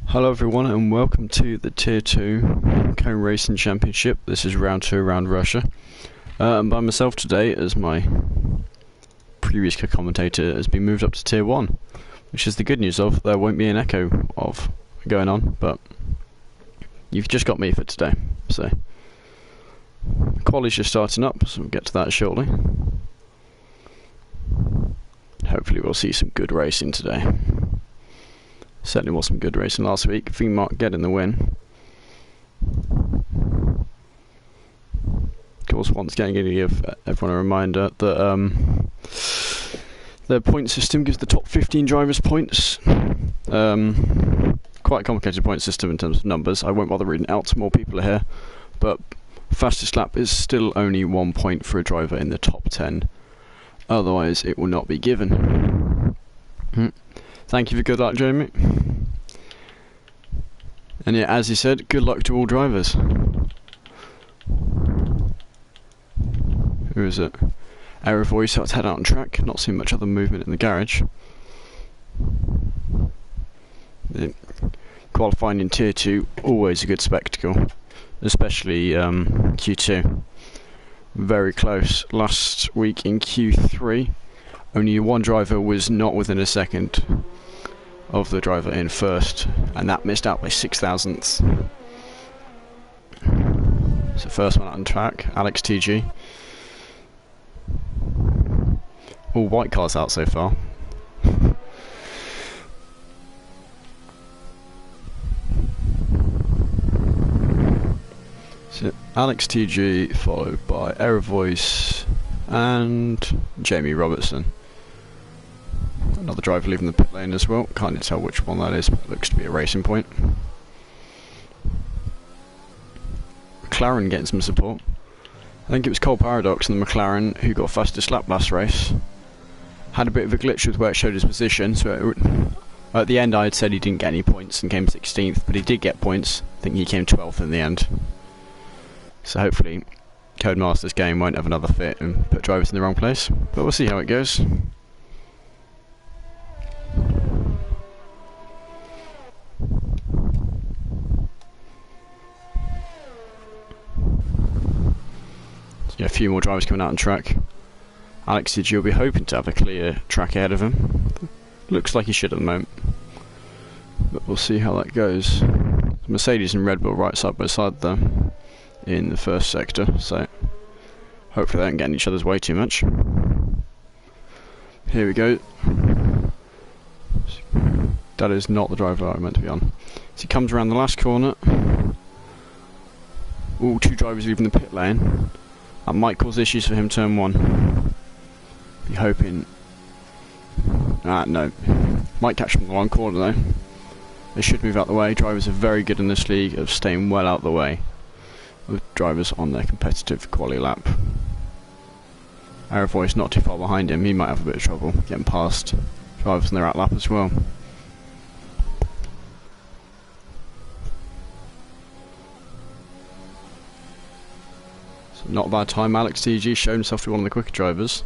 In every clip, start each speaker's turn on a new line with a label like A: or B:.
A: Hello everyone and welcome to the Tier 2 Cone Racing Championship. This is round 2 around Russia. I'm by myself today as my previous co-commentator has been moved up to Tier 1, which is the good news of there won't be an echo of going on, but you've just got me for today. So, quali's just starting up, so we'll get to that shortly. Hopefully we'll see some good racing today. Certainly was some good racing last week. Mark getting the win. Of course, once again, going to give everyone a reminder that the point system gives the top 15 drivers points. Quite a complicated point system in terms of numbers. I won't bother reading out, more people are here. But fastest lap is still only 1 point for a driver in the top 10. Otherwise, it will not be given. Thank you for good luck, Jamie. And yeah, as he said, good luck to all drivers. Who is it? Error voice, so let's head out on track. Not seeing much other movement in the garage. The qualifying in Tier 2, always a good spectacle. Especially Q2. Very close. Last week in Q3, only one driver was not within a second of the driver in first, and that missed out by 6 thousandths. So first one out on track, Alex TG. All white cars out so far. So Alex TG followed by Error Voice and Jamie Robertson. Another driver leaving the pit lane as well. Can't tell which one that is, but it looks to be a Racing Point. McLaren getting some support. I think it was Cole Paradox and the McLaren who got fastest lap last race. Had a bit of a glitch with where it showed his position, so at the end I had said he didn't get any points and came 16th, but he did get points. I think he came 12th in the end. So hopefully Codemasters game won't have another fit and put drivers in the wrong place, but we'll see how it goes. Yeah, a few more drivers coming out on track. Alex TG will be hoping to have a clear track ahead of him. Looks like he should at the moment, but we'll see how that goes. Mercedes and Red Bull right side by side there in the first sector, so hopefully they don't get in each other's way too much. Here we go. That is not the driver I meant to be on. So he comes around the last corner. All two drivers leaving the pit lane. That might cause issues for him turn 1. Be hoping. No. Might catch him in the one corner though. They should move out the way. Drivers are very good in this league of staying well out the way with drivers on their competitive quali lap. Error Voice not too far behind him. He might have a bit of trouble getting past drivers on their out lap as well. Not a bad time. Alex TG showed himself to be one of the quicker drivers.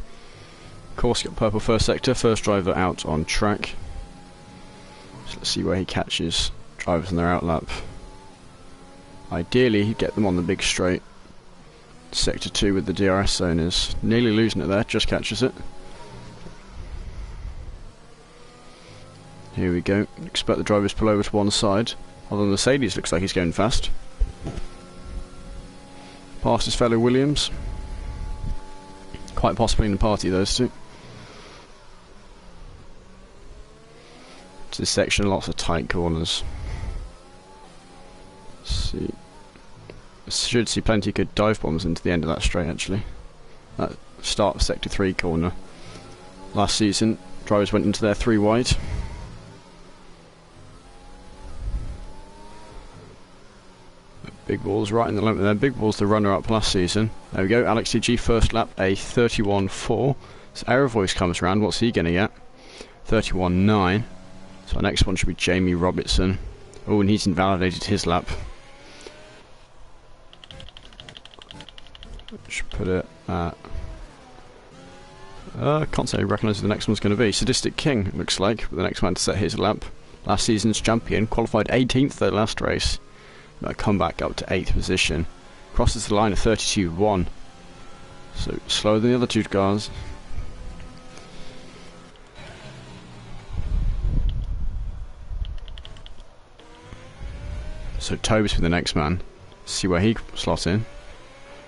A: Of course, got purple first sector, first driver out on track. So let's see where he catches drivers in their out lap. Ideally, he'd get them on the big straight. Sector 2 with the DRS owners. Nearly losing it there, just catches it. Here we go. Expect the drivers pull over to one side. Although Mercedes looks like he's going fast. Past his fellow Williams. Quite possibly in the party, those two. It's this section, lots of tight corners. Let's see. Should see plenty of good dive bombs into the end of that straight, actually. That start of Sector 3 corner. Last season, drivers went into their 3 wide. Big Ball's right in the limit there. Big Ball's the runner-up last season. There we go. Alex TG first lap, a 31.4. So Error Voice comes around. What's he going to get? 31.9. So our next one should be Jamie Robertson. Oh, and he's invalidated his lap. Should put it at... can't say I recognise who the next one's going to be. Sadistic King, it looks like, the next man to set his lap. last season's champion, qualified 18th their last race. But come back up to 8th position. Crosses the line of 32.1. So slower than the other two cars. So Tobes for the next man. See where he slots in.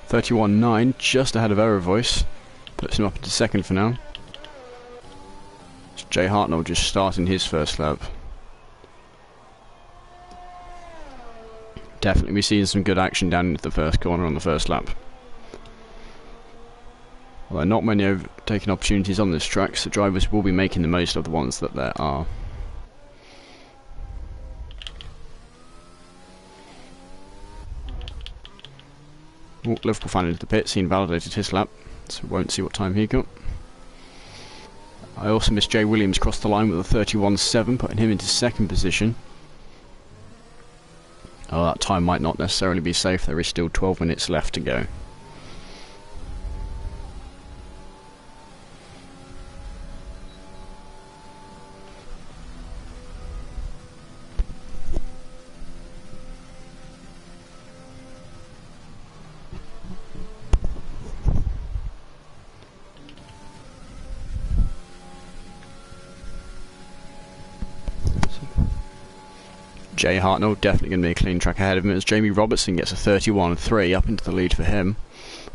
A: 31.9, just ahead of Error Voice. Puts him up into second for now. It's Jay Hartnell just starting his first lap. Definitely be seeing some good action down into the first corner on the first lap. Although not many overtaking opportunities on this track, so drivers will be making the most of the ones that there are. Oh, Liverpool fan into the pits, he invalidated his lap, so we won't see what time he got. I also missed Jay Williams cross the line with a 31.7, putting him into second position. Oh, that time might not necessarily be safe, there is still 12 minutes left to go. Jay Hartnell definitely going to be a clean track ahead of him as Jamie Robertson gets a 31.3 up into the lead for him.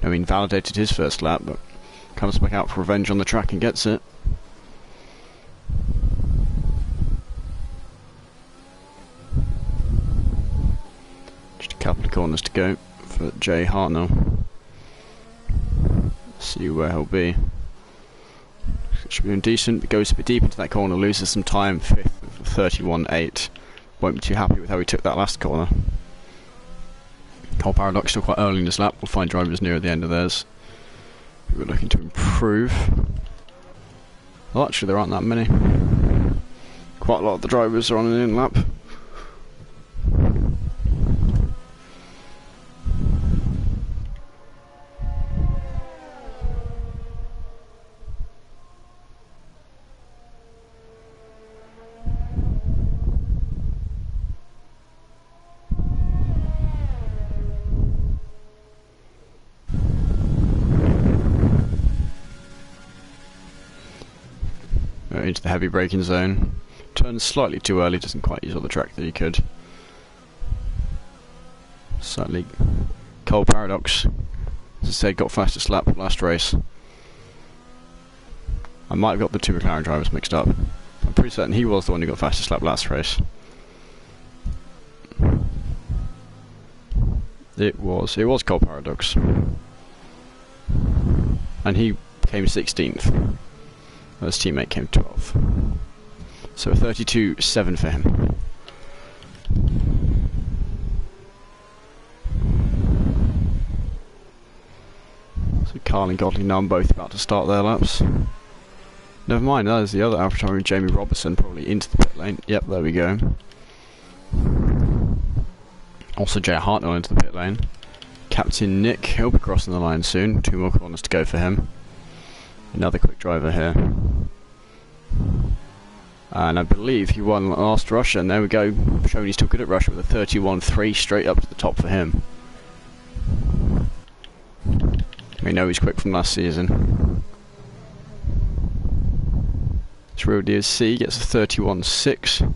A: I mean, validated his first lap, but comes back out for revenge on the track and gets it. Just a couple of corners to go for Jay Hartnell. See where he'll be. Should be doing decent, but goes a bit deep into that corner, loses some time, 5th with 31.8. Won't be too happy with how he took that last corner. Cole Paradox still quite early in this lap. We'll find drivers near the end of theirs. We're looking to improve. Well, actually, there aren't that many. Quite a lot of the drivers are on an in lap. Into the heavy braking zone. Turns slightly too early, doesn't quite use all the track that he could. Slightly. Cole Paradox, as I said, got fastest lap last race. I might have got the two McLaren drivers mixed up. I'm pretty certain he was the one who got fastest lap last race. It was Cole Paradox. And he came 16th. His teammate came 12th. So a 32.7 for him. So Carl and Godley now both about to start their laps. Never mind, that is the other AlphaTauri, Jamie Robertson, probably into the pit lane. Yep, there we go. Also Jay Hartnell into the pit lane. Captain Nick, he'll be crossing the line soon. 2 more corners to go for him. Another quick driver here. And I believe he won last Russia, and there we go, showing he's still good at Russia with a 31.3 straight up to the top for him. We know he's quick from last season. It's Real DSC gets a 31.6.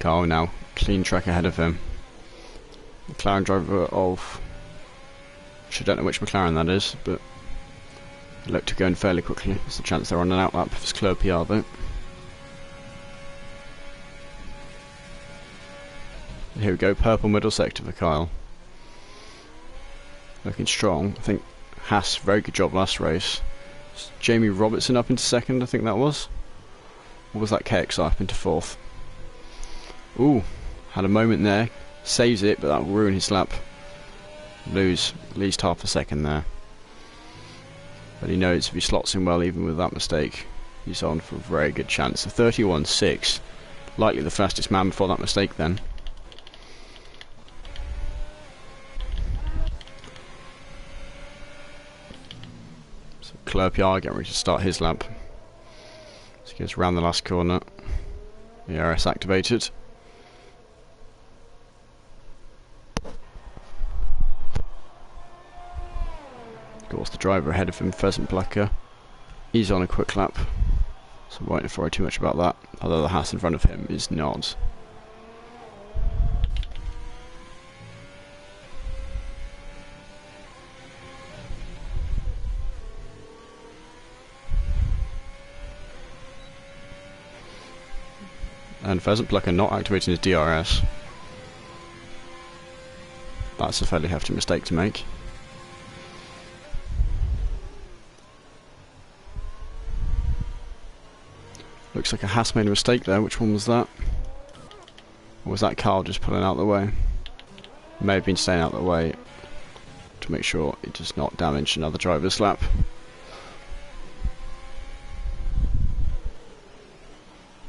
A: Carl now, clean track ahead of him. McLaren driver of... I don't know which McLaren that is, but they look to go in fairly quickly. There's a chance they're on an outlap if it's Club PR though. Here we go, purple middle sector for Kyle. Looking strong. I think Haas, very good job last race. Jamie Robertson up into second, I think that was. Or was that KXI up into fourth? Ooh, had a moment there, saves it, but that will ruin his lap. Lose at least half a second there. But he knows if he slots in well, even with that mistake, he's on for a very good chance. A 31.6, likely the fastest man before that mistake then. Leclerc PR, getting ready to start his lap. So he goes around the last corner. CRS activated. Of course, the driver ahead of him, Pheasant Plucker, he's on a quick lap, so I won't worry too much about that, although the Haas in front of him is not. And Pheasant Plucker not activating his DRS. That's a fairly hefty mistake to make. Looks like a Haas made a mistake there. Which one was that? Or was that Carl just pulling out the way? May have been staying out the way to make sure it does not damage another driver's lap.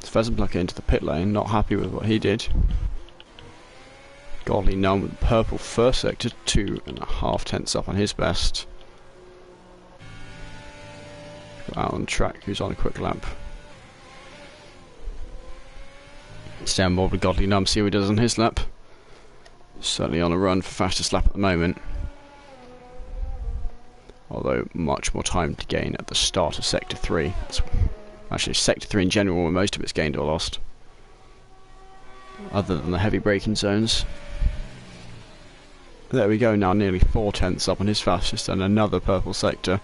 A: Pheasant Plucker into the pit lane, not happy with what he did. Godly Numb with purple first sector, 2.5 tenths up on his best. Out on track, who's on a quick lap. Stay on board with Godly Numb, see what he does on his lap. Certainly on a run for fastest lap at the moment. Although much more time to gain at the start of Sector 3. Actually, Sector 3 in general, where most of it's gained or lost. Other than the heavy braking zones. There we go, now nearly 4 tenths up on his fastest and another purple sector.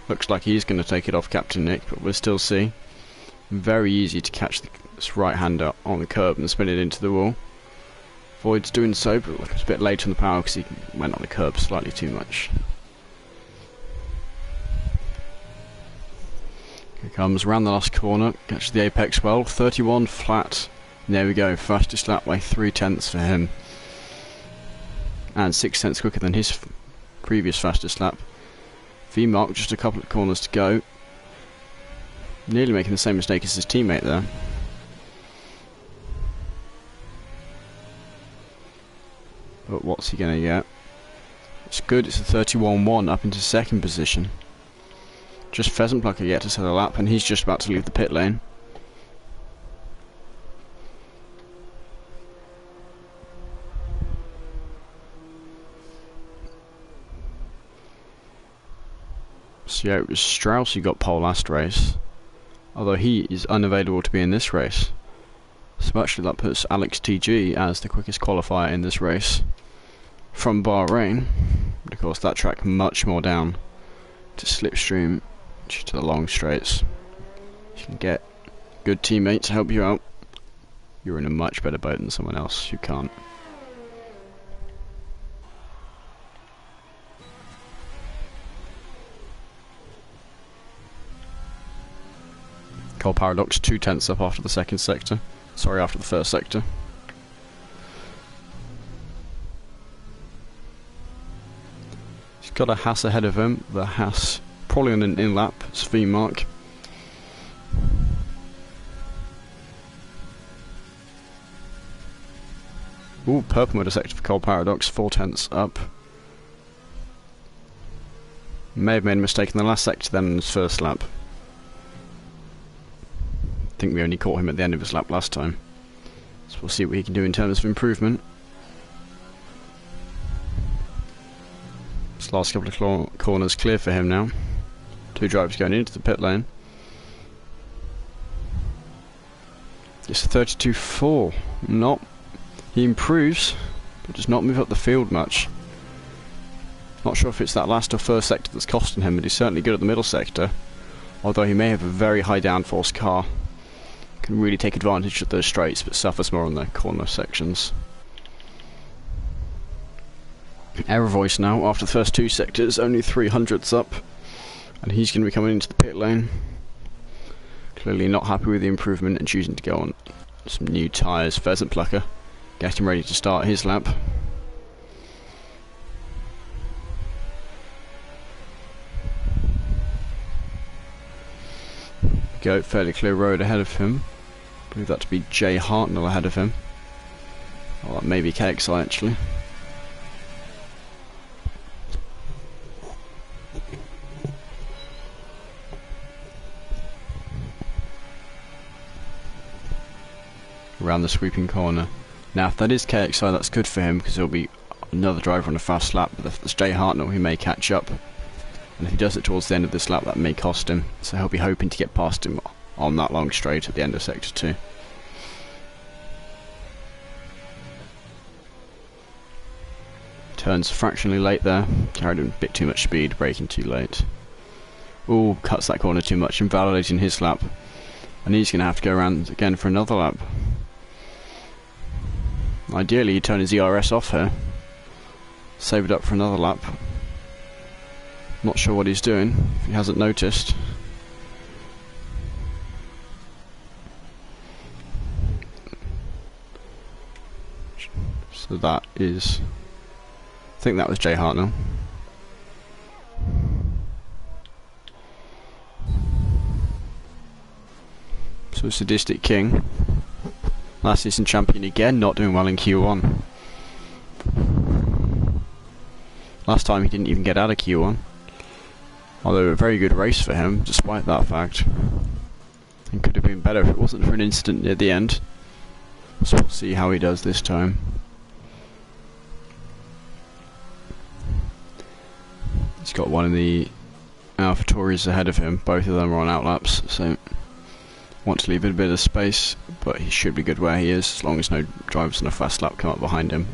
A: Looks like he's going to take it off Captain Nick, but we'll still see. Very easy to catch this right-hander on the curb and spin it into the wall. Void's doing so, but it's a bit late on the power because he went on the curb slightly too much. Here comes round the last corner, catches the apex well, 31 flat. And there we go, fastest lap by 3 tenths for him. And 6 tenths quicker than his previous fastest lap. V-Mark, just a couple of corners to go. Nearly making the same mistake as his teammate there. But what's he going to get? It's good, it's a 31-1 up into second position. Just Pheasant Plucker yet to set a lap, and he's just about to leave the pit lane. So yeah, it was Strauss who got pole last race, although he is unavailable to be in this race. So actually that puts Alex TG as the quickest qualifier in this race from Bahrain. But of course that track much more down to slipstream due to the long straights. You can get good teammates to help you out. You're in a much better boat than someone else who can't. Coal Paradox 2 tenths up after the second sector. Sorry, after the first sector. He's got a Haas ahead of him. The Haas probably on an in-lap. It's V-Mark. Ooh, purple motor sector for Coal Paradox, 4 tenths up. May have made a mistake in the last sector then in his first lap. I think we only caught him at the end of his lap last time. So we'll see what he can do in terms of improvement. This last couple of corners clear for him now. 2 drivers going into the pit lane. It's a 32.4. Not. He improves, but does not move up the field much. Not sure if it's that last or first sector that's costing him, but he's certainly good at the middle sector. Although he may have a very high downforce car. Can really take advantage of those straights, but suffers more on the corner sections. Error voice now, after the first 2 sectors, only 300ths up. And he's going to be coming into the pit lane. Clearly not happy with the improvement and choosing to go on some new tyres. Pheasant Plucker getting ready to start his lap. Go, fairly clear road ahead of him. I believe that to be Jay Hartnell ahead of him. Or that may be KXI actually. around the sweeping corner. Now if that is KXI, that's good for him because he'll be another driver on a fast lap, but if it's Jay Hartnell, he may catch up. And if he does it towards the end of this lap, that may cost him. So he'll be hoping to get past him on that long straight at the end of Sector 2. Turns fractionally late there. Carried a bit too much speed, braking too late. Ooh, cuts that corner too much, invalidating his lap. And he's going to have to go around again for another lap. Ideally, he'd turn his ERS off here. Save it up for another lap. Not sure what he's doing, if he hasn't noticed. So that is... I think that was Jay Hartnell. So Sadistic King, last season champion again, not doing well in Q1. Last time he didn't even get out of Q1. Although a very good race for him, despite that fact. And could have been better if it wasn't for an incident near the end. So we'll see how he does this time. He's got one of the AlphaTauris ahead of him, both of them are on outlaps, so want to leave it a bit of space, but he should be good where he is, as long as no drivers on a fast lap come up behind him.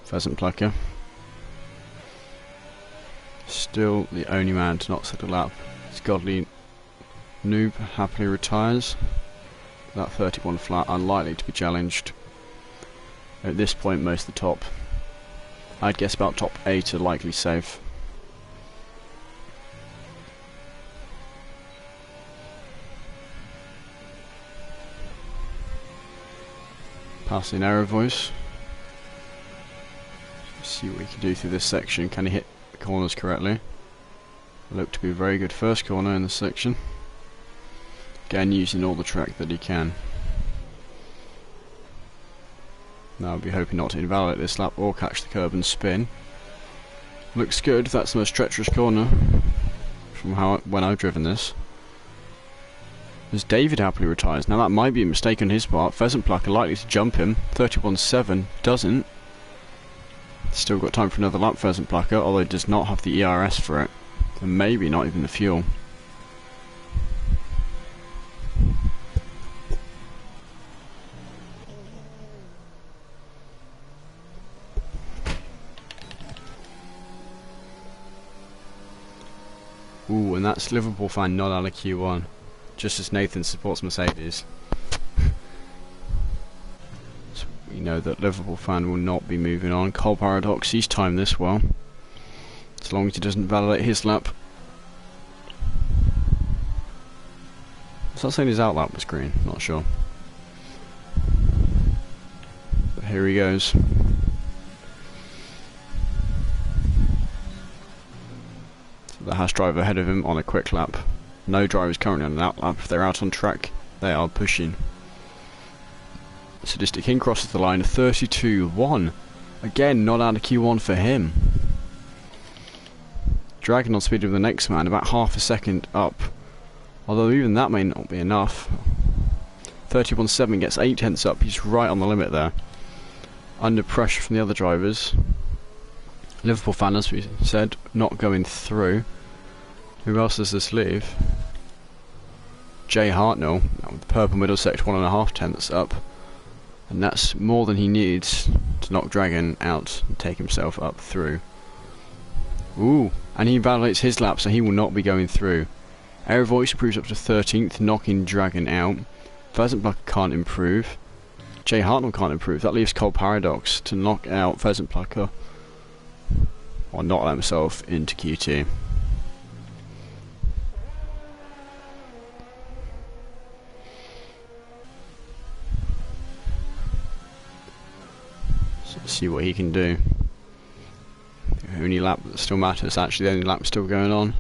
A: Pheasant Plucker. Still the only man to not set a lap. This godly noob happily retires. That 31 flat, unlikely to be challenged. At this point, most of the top, I'd guess about top 8 are likely safe. Passing Aero Voice. See what he can do through this section. Can he hit the corners correctly? Looked to be a very good first corner in this section. Again, using all the track that he can. Now I'll be hoping not to invalidate this lap or catch the curb and spin. Looks good. That's the most treacherous corner from when I've driven this. As David happily retires. Now that might be a mistake on his part. Pheasant Plucker likely to jump him. 31.7 doesn't. Still got time for another lap, Pheasant Plucker, although it does not have the ERS for it. And maybe not even the fuel. Ooh, and that's Liverpool fan not out of Q1. Just as Nathan supports Mercedes. So we know that Liverpool fan will not be moving on. Cole Paradox, he's timed this well. As long as he doesn't validate his lap. Is that saying his out lap was green? Not sure. But here he goes. So the Haas driver ahead of him on a quick lap. No drivers currently on an out lap. If they're out on track, they are pushing. Sadistic King crosses the line. 32.1. Again, not out of Q1 for him. Dragging on speed of the next man, about half a second up. Although even that may not be enough. 31.7 gets 8 tenths up, he's right on the limit there. Under pressure from the other drivers. Liverpool fan, as we said, not going through. Who else does this leave? Jay Hartnell, with the purple middle sector, 1.5 tenths up. And that's more than he needs to knock Dragon out and take himself up through. Ooh, and he validates his lap, so he will not be going through. Aero Voice improves up to 13th, knocking Dragon out. Pheasant Plucker can't improve. Jay Hartnell can't improve. That leaves Cole Paradox to knock out Pheasant Plucker, or not let himself into Q2. So let's see what he can do. The only lap that still matters, actually the only lap still going on.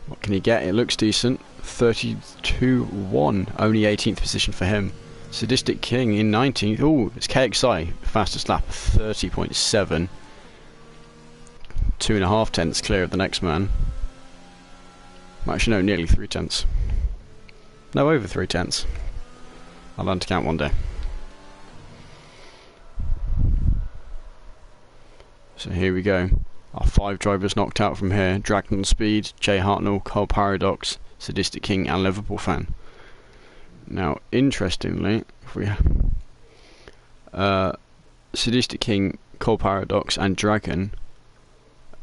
A: What can he get? It looks decent. 32.1, only 18th position for him. Sadistic King in 19th. Oh, it's KXI, fastest lap, 30.7. 2.5 tenths clear of the next man. Actually, no, nearly 3 tenths. No, over 3 tenths. I'll learn to count one day. So here we go. Our 5 drivers knocked out from here. Dragon Speed, Jay Hartnell, Cole Paradox, Sadistic King and Liverpool Fan. Now, interestingly, if we Sadistic King, Cole Paradox and Dragon,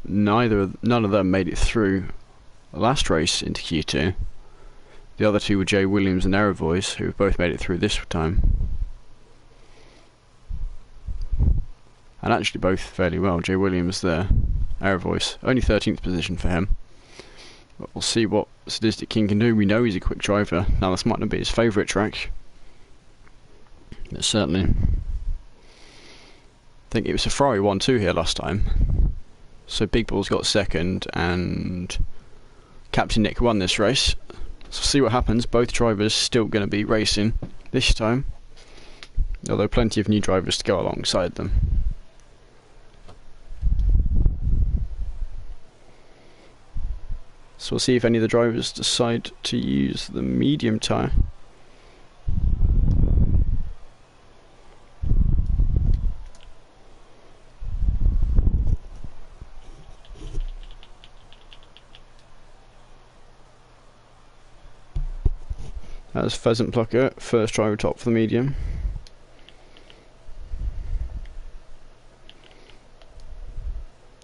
A: none of them made it through the last race into Q2. The other two were Jay Williams and Aero Voice, who have both made it through this time. And actually both fairly well. Jay Williams there, Aero Voice, only 13th position for him. But we'll see what Sadistic King can do. We know he's a quick driver. Now this might not be his favourite track, but certainly, I think it was a Ferrari 1-2 here last time. So Big Balls got second and Captain Nick won this race. So see what happens. Both drivers still going to be racing this time, although plenty of new drivers to go alongside them. So we'll see if any of the drivers decide to use the medium tyre. That's Pheasant Plucker, first driver top for the medium.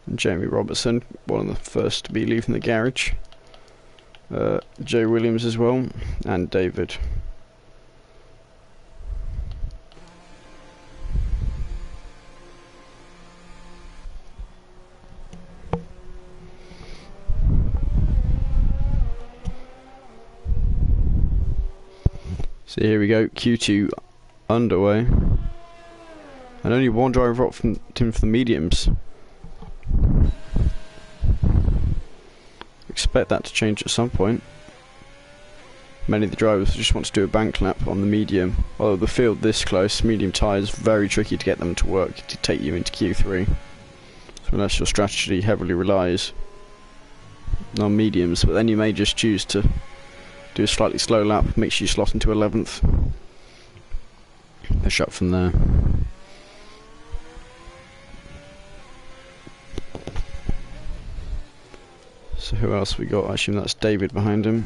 A: And Jamie Robertson, one of the first to be leaving the garage. Jay Williams as well, and David. So here we go, Q2 underway. And only one driver up from Tim for the mediums. Expect that to change at some point. Many of the drivers just want to do a bank lap on the medium. Although the field this close, medium tyres, very tricky to get them to work to take you into Q3. So unless your strategy heavily relies on mediums, but then you may just choose to do a slightly slow lap, make sure you slot into 11th. Push up from there. So who else we got? I assume that's David behind him.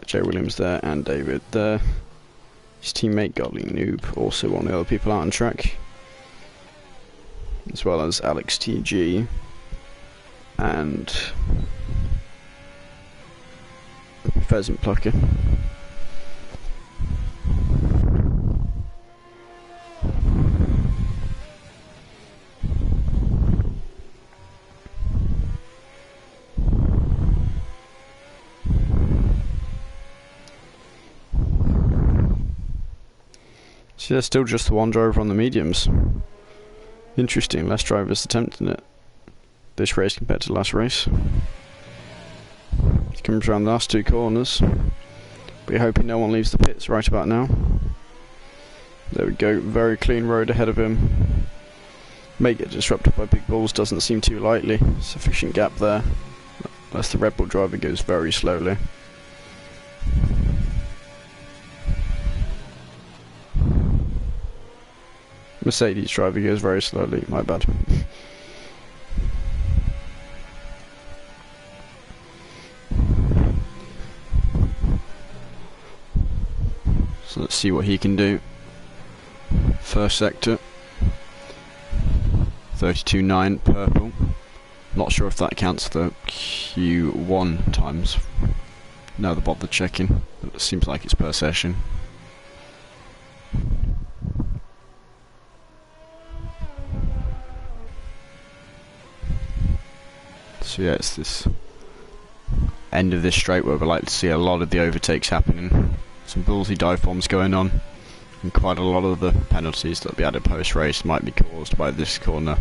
A: Jay Williams there and David there. His teammate Godly Noob, also one of the other people out on track. As well as Alex TG and Pheasant Plucker. So there's still just the one driver on the mediums. Interesting, less drivers attempting it this race compared to the last race. He comes around the last two corners. We're hoping no one leaves the pits right about now. There we go, very clean road ahead of him. May get disrupted by Big Balls, doesn't seem too likely. Sufficient gap there, unless the Red Bull driver goes very slowly. Mercedes driver goes very slowly, my bad. So let's see what he can do. First sector, 32.9 purple. Not sure if that counts the Q1 times. Now they're bothered checking. It seems like it's per session. So yeah, it's this end of this straight where we like to see a lot of the overtakes happening. Some ballsy dive bombs going on, and quite a lot of the penalties that will be added post-race might be caused by this corner.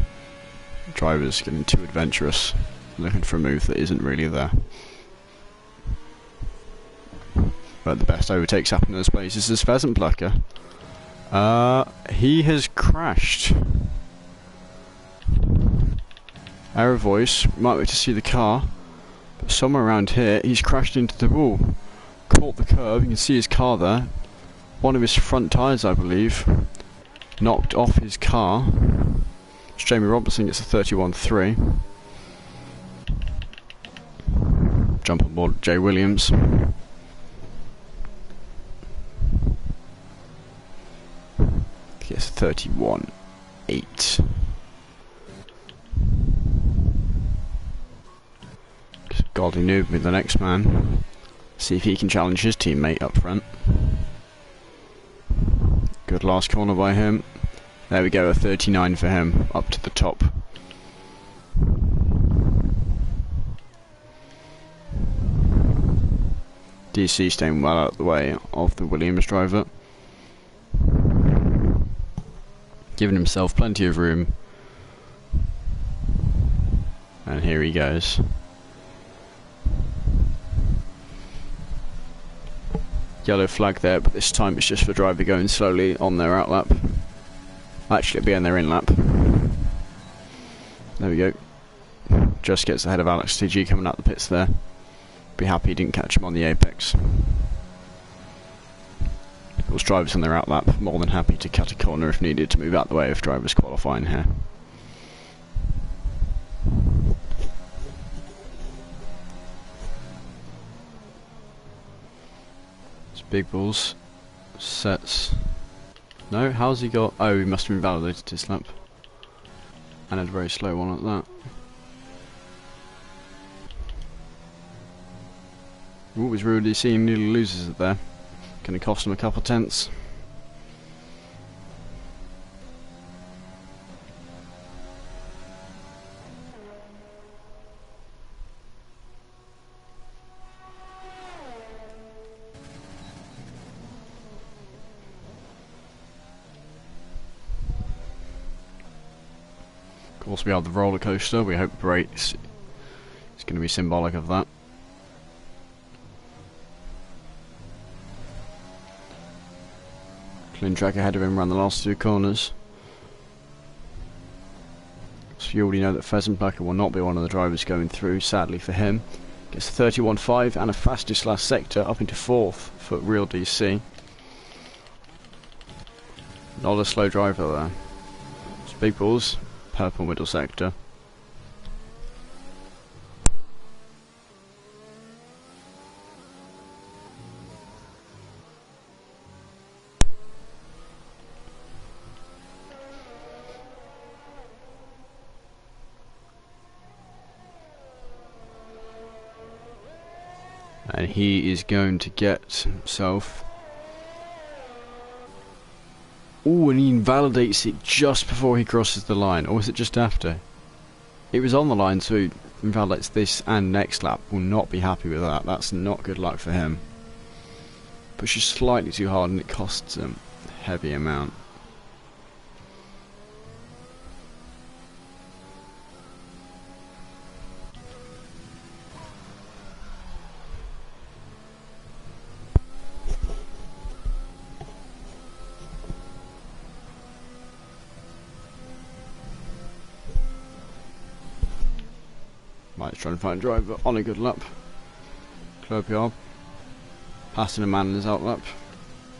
A: Drivers getting too adventurous, looking for a move that isn't really there. But the best overtakes happen in those places is Pheasant Plucker. He has crashed. Error voice, might wait to see the car, but somewhere around here he's crashed into the wall. Caught the curb, you can see his car there. One of his front tyres, I believe, knocked off his car. It's Jamie Robertson gets a 31.3. Jump on board Jay Williams. Gets a 31.8. Goldie Noob with the next man. See if he can challenge his teammate up front. Good last corner by him. There we go, a 39 for him, up to the top. DC staying well out of the way of the Williams driver. Giving himself plenty of room. And here he goes. Yellow flag there, but this time it's just for driver going slowly on their out lap. Actually, it'll be on their in lap. There we go. Just gets ahead of Alex TG coming out the pits there. Be happy he didn't catch him on the apex. Those drivers on their out lap, more than happy to cut a corner if needed to move out the way if drivers qualifying here. Big balls sets. No, how's he got? Oh, he must have invalidated his lap and had a very slow one at that. Ooh, was Rudy seeing nearly loses it there. Gonna cost him a couple tenths. Of course, we have the roller coaster. We hope brakes is going to be symbolic of that. Clean track ahead of him around the last two corners. So you already know that Pheasant Plucker will not be one of the drivers going through, sadly for him. Gets a 31.5 and a fastest last sector up into 4th for real DC. Not a slow driver there. It's big balls. Purple middle sector. And he is going to get himself. Oh, and he invalidates it just before he crosses the line, or was it just after? It was on the line, so he invalidates this and next lap. Will not be happy with that. That's not good luck for him. Pushes slightly too hard and it costs him a heavy amount. Right, trying to find a driver on a good lap. Clerpiard passing a man in his out lap.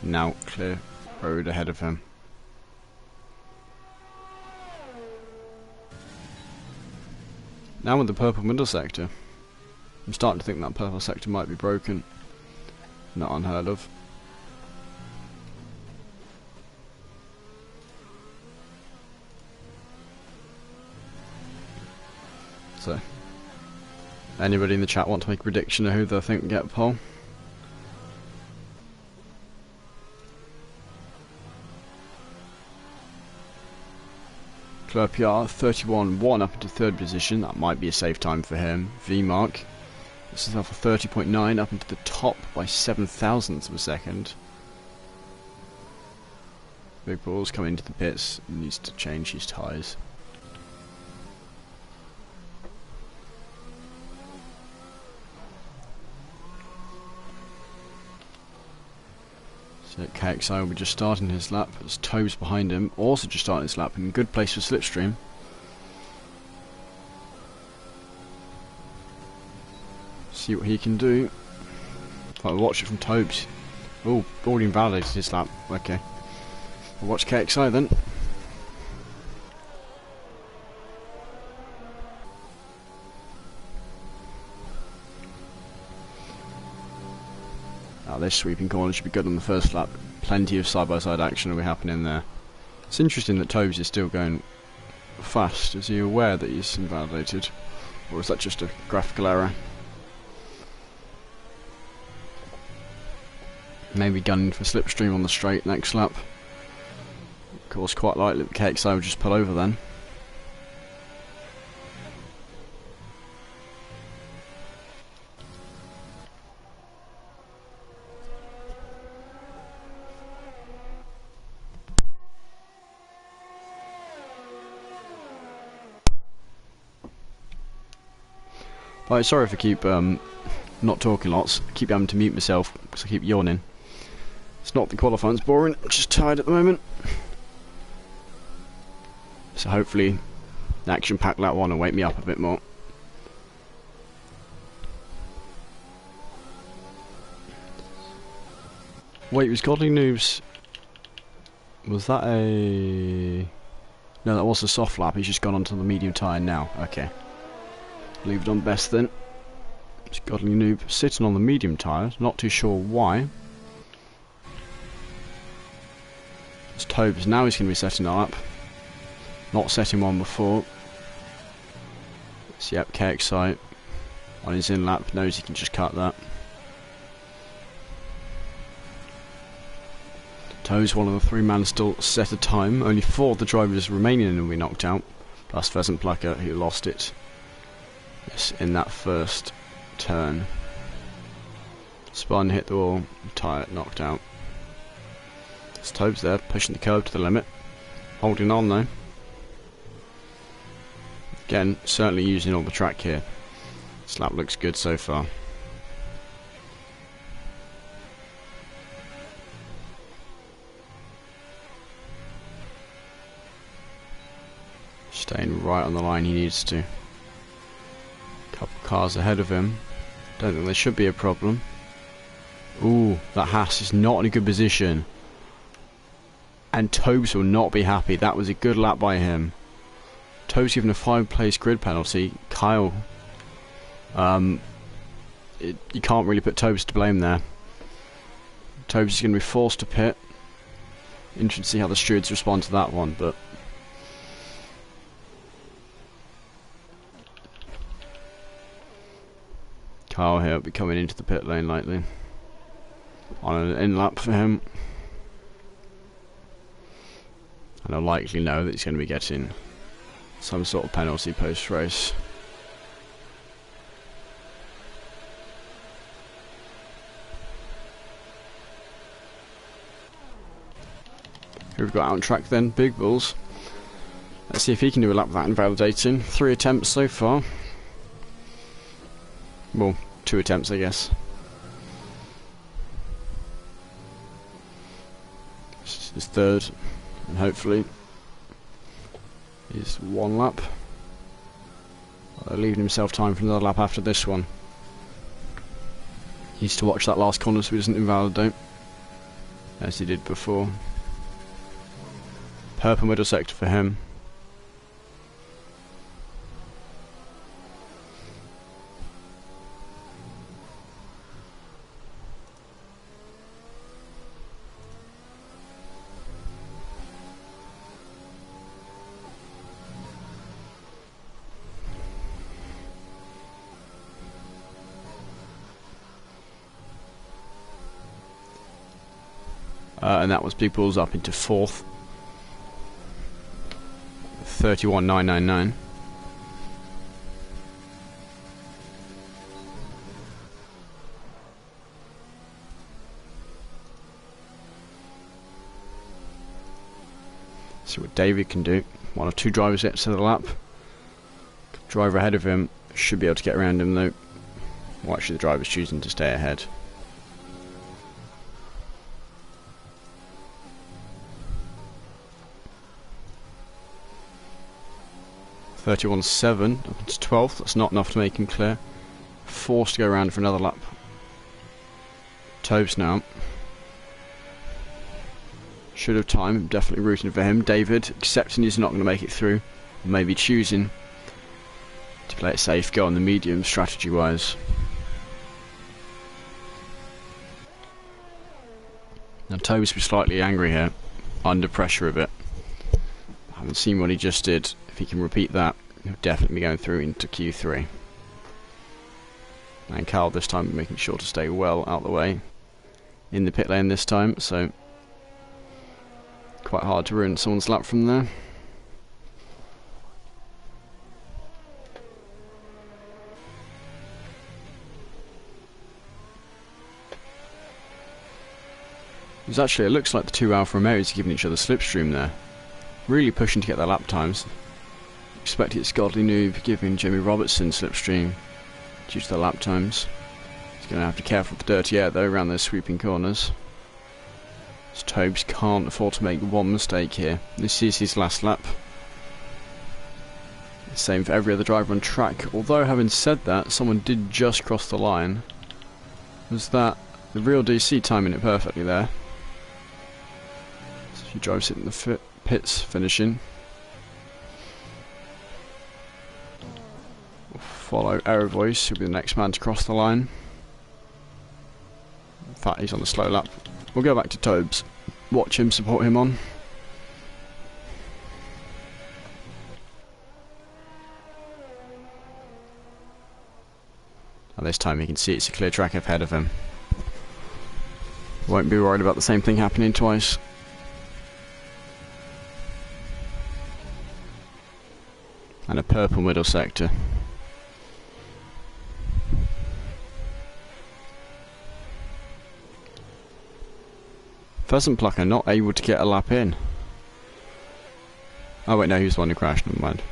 A: Now clear road ahead of him. Now with the purple middle sector. I'm starting to think that purple sector might be broken. Not unheard of. So, anybody in the chat want to make a prediction of who they think will get pole? Clerpiard, 31.1 up into 3rd position. That might be a safe time for him. V-Mark, this is off a 30.9 up into the top by 7 thousandths of a second. Big Balls coming into the pits, needs to change his tyres. So KXI will be just starting his lap as Tobes behind him, also just starting his lap, in a good place for slipstream. See what he can do. I'll watch it from Tobes. Oh, already invalidated his lap. Okay. We'll watch KXI then. Now this sweeping corner should be good on the first lap. Plenty of side-by-side action will be happening there. It's interesting that Tobes is still going fast. Is he aware that he's invalidated? Or is that just a graphical error? Maybe gunning for slipstream on the straight next lap. Of course, quite likely that KXI will just pull over then. Right, sorry if I keep not talking lots. I keep having to mute myself because I keep yawning. It's not the qualifying's boring, I'm just tired at the moment. So hopefully the action-packed lap one will wake me up a bit more. Wait, was Godly Noobs... Was that a... No, that was a soft lap, he's just gone onto the medium tyre now. Okay. Leave it on best then. It's Godly Noob sitting on the medium tyre, not too sure why. It's Tobes, now he's going to be setting it up. Not setting one before. So yep, KXI on his in lap, knows he can just cut that. Tobes, one of the three men, still set a time. Only 4 of the drivers remaining will be knocked out. Plus Pheasant Plucker, who lost it in that first turn. Spun, hit the wall, tyre knocked out. It's Tobes there, pushing the curb to the limit. Holding on though. Again, certainly using all the track here. This lap looks good so far. Staying right on the line he needs to. Couple cars ahead of him. Don't think there should be a problem. Ooh, that Haas is not in a good position. And Tobes will not be happy. That was a good lap by him. Tobes given a 5-place grid penalty. Kyle. You can't really put Tobes to blame there. Tobes is going to be forced to pit. Interesting to see how the stewards respond to that one, but... Kyle here will be coming into the pit lane lightly. On an in lap for him. And I'll likely know that he's going to be getting some sort of penalty post-race. Who we've got out on track then? Big Bulls. Let's see if he can do a lap without invalidating. 3 attempts so far. Well, 2 attempts I guess. This is his 3rd. And hopefully he's 1 lap. Leaving himself time for another lap after this one. He needs to watch that last corner so he doesn't invalidate, as he did before. Purple middle sector for him. And that was Big Bulls up into 4th. 31.999. See what David can do. One of 2 drivers gets to the lap. Driver ahead of him should be able to get around him though. Well, actually the driver's choosing to stay ahead. 31.7 up into 12th. That's not enough to make him clear. Forced to go around for another lap. Tobes now. Should have time. Definitely rooting for him. David accepting he's not going to make it through. Maybe choosing to play it safe, go on the medium strategy wise. Now Tobes will be slightly angry here, under pressure a bit. I haven't seen what he just did. If he can repeat that, he'll definitely be going through into Q3. And Carl this time making sure to stay well out the way in the pit lane this time, so quite hard to ruin someone's lap from there. It looks like the two Alfa Romeos are giving each other slipstream there. Really pushing to get their lap times. Expect it's Godly Noob giving Jamie Robertson slipstream due to the lap times. He's going to have to be careful with the dirty air though around those sweeping corners. So Tobes can't afford to make one mistake here. This is his last lap. Same for every other driver on track. Although having said that, someone did just cross the line. Was that the real DC timing it perfectly there? He drives it in the pits, finishing. We'll follow Aero Voice, who'll be the next man to cross the line. In fact, he's on the slow lap. We'll go back to Tobes. Watch him, support him on. And this time you can see it's a clear track ahead of him. Won't be worried about the same thing happening twice. And a purple middle sector. Pheasant Plucker not able to get a lap in. Oh wait, no, he was the one who crashed, never mind.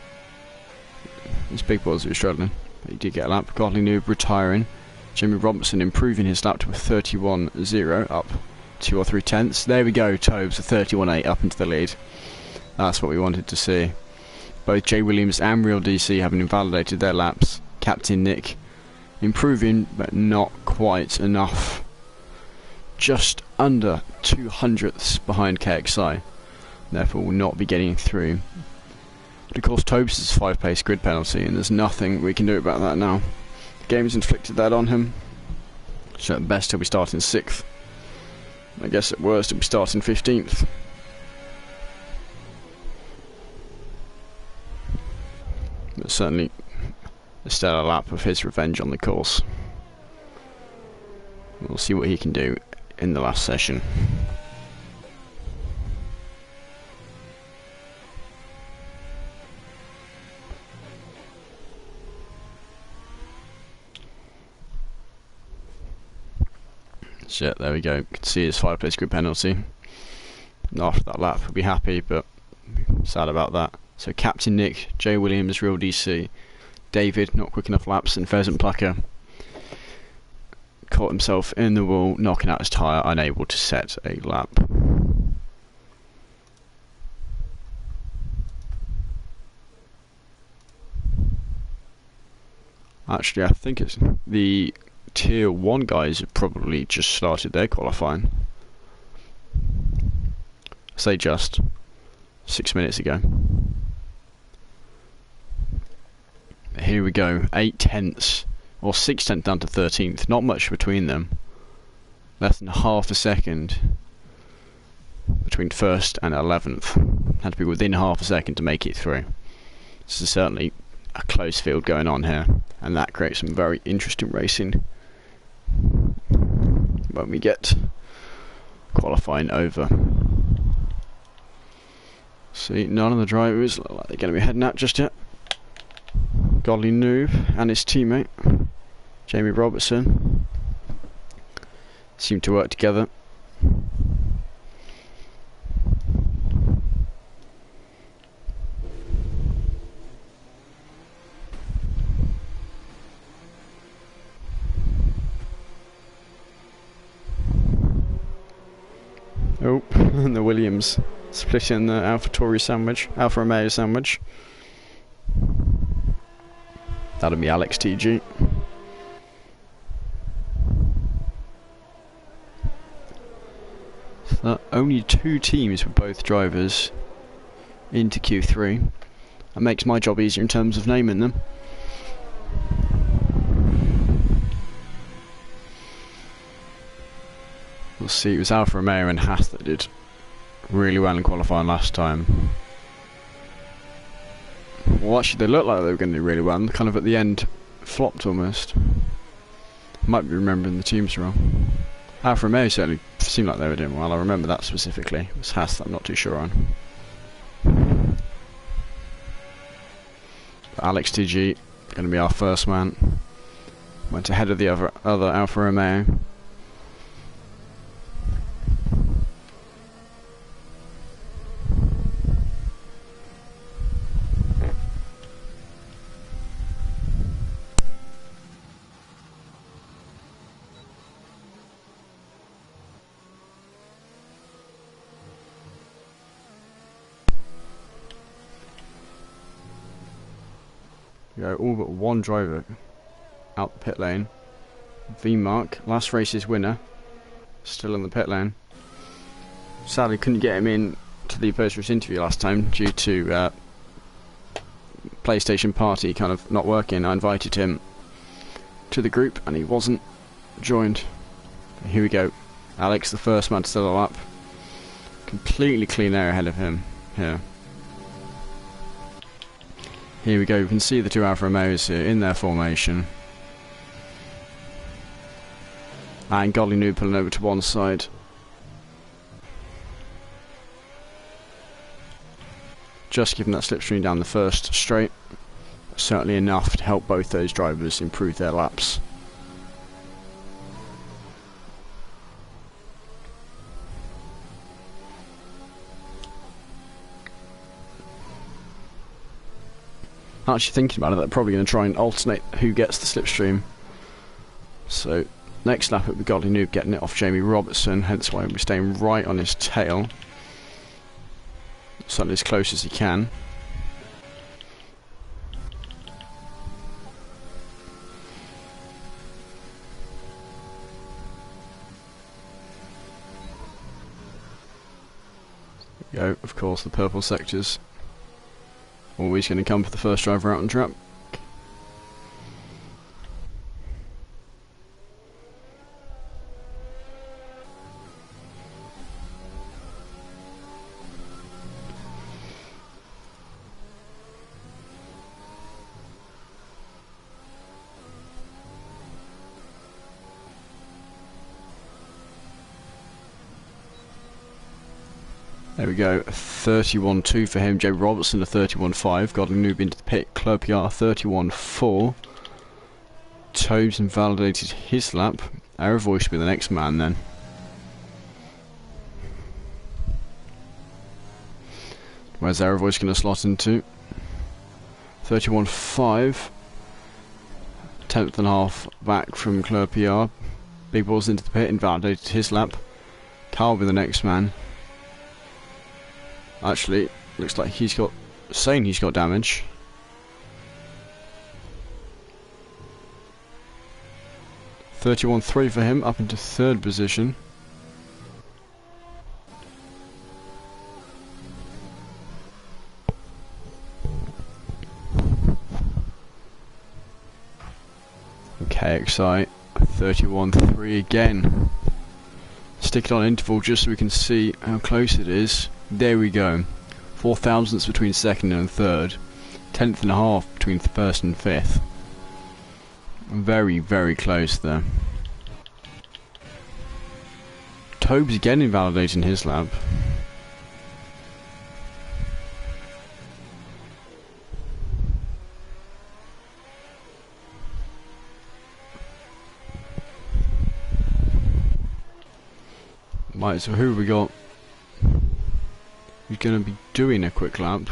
A: It's Big Balls who was struggling. But he did get a lap. Godly Noob retiring. Jamie Robertson improving his lap to a 31.0, up 2 or 3 tenths. There we go, Tobes, a 31.8 up into the lead. That's what we wanted to see. Both Jay Williams and Real DC having invalidated their laps. Captain Nick improving, but not quite enough. Just under 200ths behind KXI. Therefore will not be getting through. But of course Tobes is a 5-place grid penalty, and there's nothing we can do about that now. The game's inflicted that on him. So at best he'll be starting 6th. I guess at worst he'll be starting 15th. But certainly a stellar lap of his revenge on the course. We'll see what he can do in the last session. So there we go. You can see his 5-place grid penalty. After that lap, we'll be happy, but sad about that. So Captain Nick, Jay Williams, Real DC, David, not quick enough laps, and Pheasant Plucker caught himself in the wall, knocking out his tyre, unable to set a lap. Actually, I think it's the Tier 1 guys have probably just started their qualifying. I say just 6 minutes ago. Here we go, 8 tenths, or 6 tenths down to 13th, not much between them. Less than half a second between 1st and 11th. Had to be within half a second to make it through. This is certainly a close field going on here, and that creates some very interesting racing when we get qualifying over. See, none of the drivers look like they're going to be heading out just yet. Godly Noob and his teammate Jamie Robertson seem to work together. Oh, and the Williams splitting the Alfa Romeo sandwich. That'll be Alex TG. So only 2 teams with both drivers into Q3. That makes my job easier in terms of naming them. We'll see, it was Alfa Romeo and Haas that did really well in qualifying last time. Well, actually they looked like they were going to do really well, and kind of at the end flopped almost. Might be remembering the teams wrong. Alfa Romeo certainly seemed like they were doing well, I remember that specifically. It was Haas that I'm not too sure on. But Alex TG, going to be our first man. Went ahead of the other Alfa Romeo. Go all but one driver out the pit lane. V-Mark, last race's winner, still in the pit lane. Sadly couldn't get him in to the post-race interview last time due to PlayStation Party kind of not working. I invited him to the group and he wasn't joined. Here we go, Alex, the first man to settle up. Completely clean air ahead of him here. Here we go, we can see the 2 Alfa Romeos here in their formation. And Golly Noob pulling over to one side. Just giving that slipstream down the first straight. Certainly enough to help both those drivers improve their laps. Actually thinking about it, they're probably going to try and alternate who gets the slipstream. So next lap it will be Godly Noob getting it off Jamie Robertson, hence why we're staying right on his tail. Certainly as close as he can. There we go, of course the purple sectors. Always going to come for the first driver out on track. There we go, 31.2 for him. Joe Robertson a 31.5. Godly Noob into the pit. Club PR 31.4. Tobes invalidated his lap. Aerovoice will be the next man then. Where's Aerovoice going to slot into? 31.5. 10th and a half back from Club PR. Big Balls into the pit, invalidated his lap. Carl will be the next man. Actually, looks like he's got damage. $31.3 for him, up into 3rd position. KXI 31.3 again. Stick it on interval just so we can see how close it is. There we go. 4 thousandths between 2nd and 3rd. 10th and a half between 1st and 5th. Very, very close there. Tobes again invalidating his lap. Right, so who have we got? Who's going to be doing a quick lap?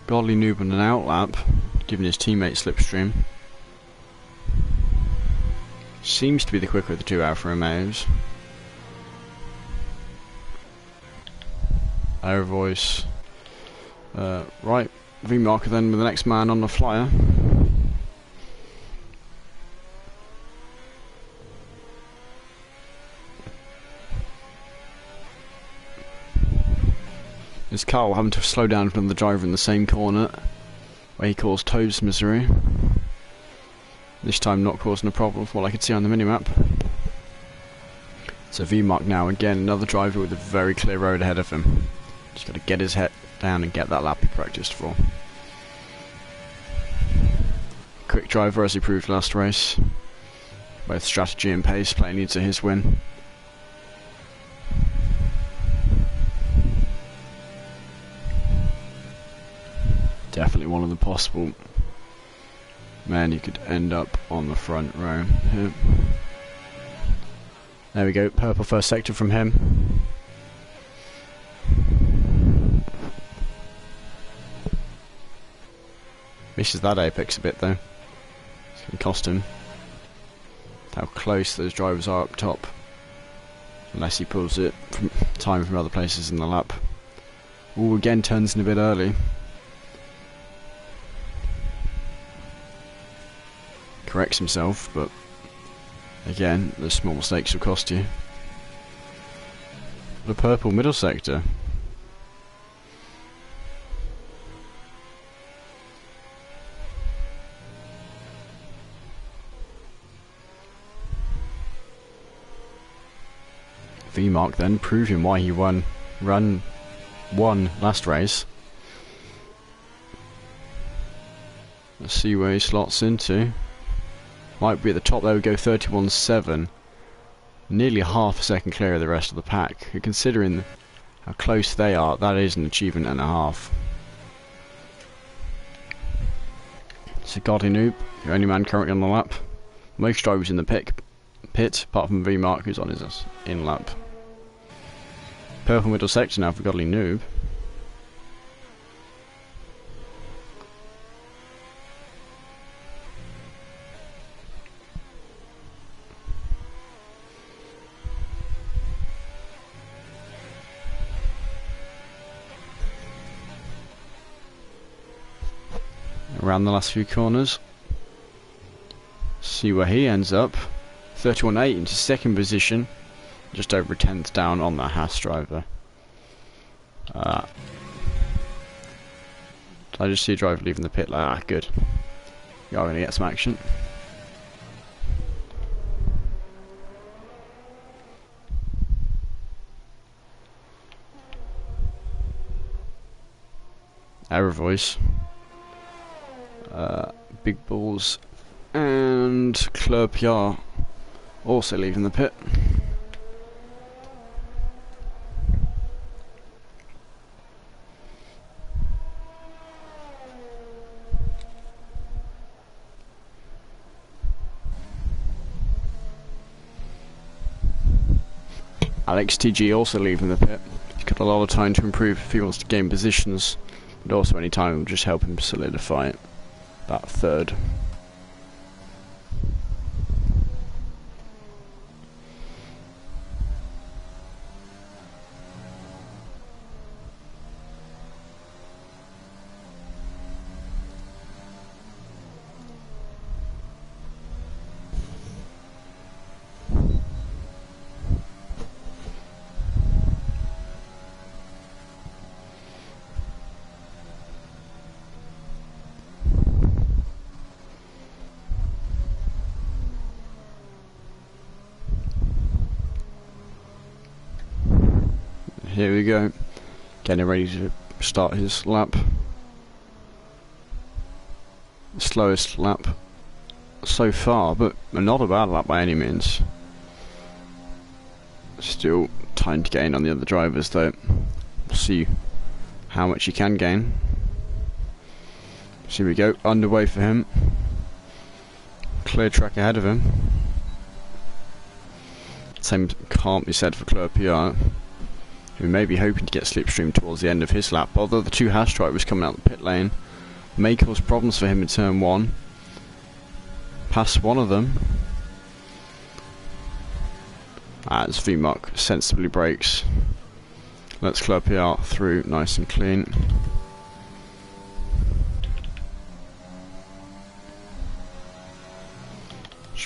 A: Godly Noob on an out lap, giving his teammate slipstream. Seems to be the quicker of the 2 Alfa Romeos. Aerovoice right V-Marker then with the next man on the flyer. Is Carl having to slow down from the driver in the same corner where he caused Toad's misery. This time not causing a problem from what I could see on the minimap. So V-Mark now, again another driver with a very clear road ahead of him. Just got to get his head down and get that lap he practiced for. Quick driver as he proved last race. Both strategy and pace playing into his win. Definitely one of the possible men who could end up on the front row here. There we go, purple first sector from him. Misses that apex a bit though. It's going to cost him. How close those drivers are up top. Unless he pulls it from time from other places in the lap. Ooh, again turns in a bit early. Corrects himself, but again, the small mistakes will cost you. The purple middle sector. V-Mark then proving why he won last race. Let's see where he slots into. Might be at the top. There we go, 31.7. Nearly half a second clear of the rest of the pack. Considering how close they are, that is an achievement and a half. So Godly Noob, the only man currently on the lap. Most drivers in the pit, apart from V-Mark who's on his in lap. Purple middle sector now for Godly Noob. Around the last few corners. See where he ends up. 31.8 into second position. Just over a tenth down on the Haas driver. Did I just see a driver leaving the pit? Ah, good. You are going to get some action. Error voice. Big Balls and Club PR also leaving the pit. Alex TG also leaving the pit. He's got a lot of time to improve if he wants to gain positions, but also any time will just help him solidify that third. Here we go, getting ready to start his lap. Slowest lap so far, but not a bad lap by any means. Still time to gain on the other drivers though. We'll see how much he can gain. So here we go, underway for him. Clear track ahead of him. Same can't be said for Club PR, who may be hoping to get slipstream towards the end of his lap, although the two Haas drivers coming out the pit lane may cause problems for him in turn 1. Past one of them as V-Mark sensibly brakes. Let's Club PR through nice and clean.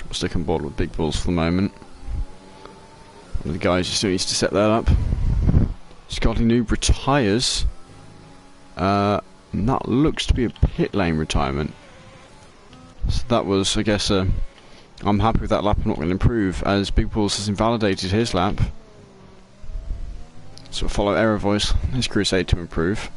A: We'll stick on board with big balls for the moment. One of the guys just needs to set that up. Scotty Noob retires. And that looks to be a pit lane retirement. So that was, I guess, I'm happy with that lap. I'm not going to improve, as Big Balls has invalidated his lap. So we'll follow Error Voice, his crusade to improve.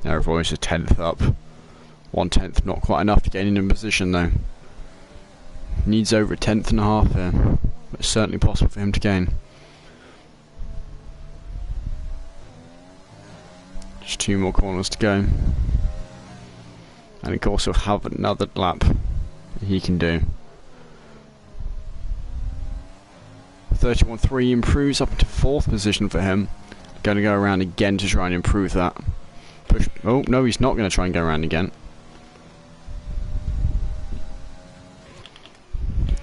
A: Error Voice is 10th up. 1/10, not quite enough to gain in a position though. Needs over a 10th and a half here. But it's certainly possible for him to gain. Just 2 more corners to go. And of course he'll have another lap he can do. 31.3 improves up to 4th position for him. Going to go around again to try and improve that. Push. Oh no, he's not going to try and go around again.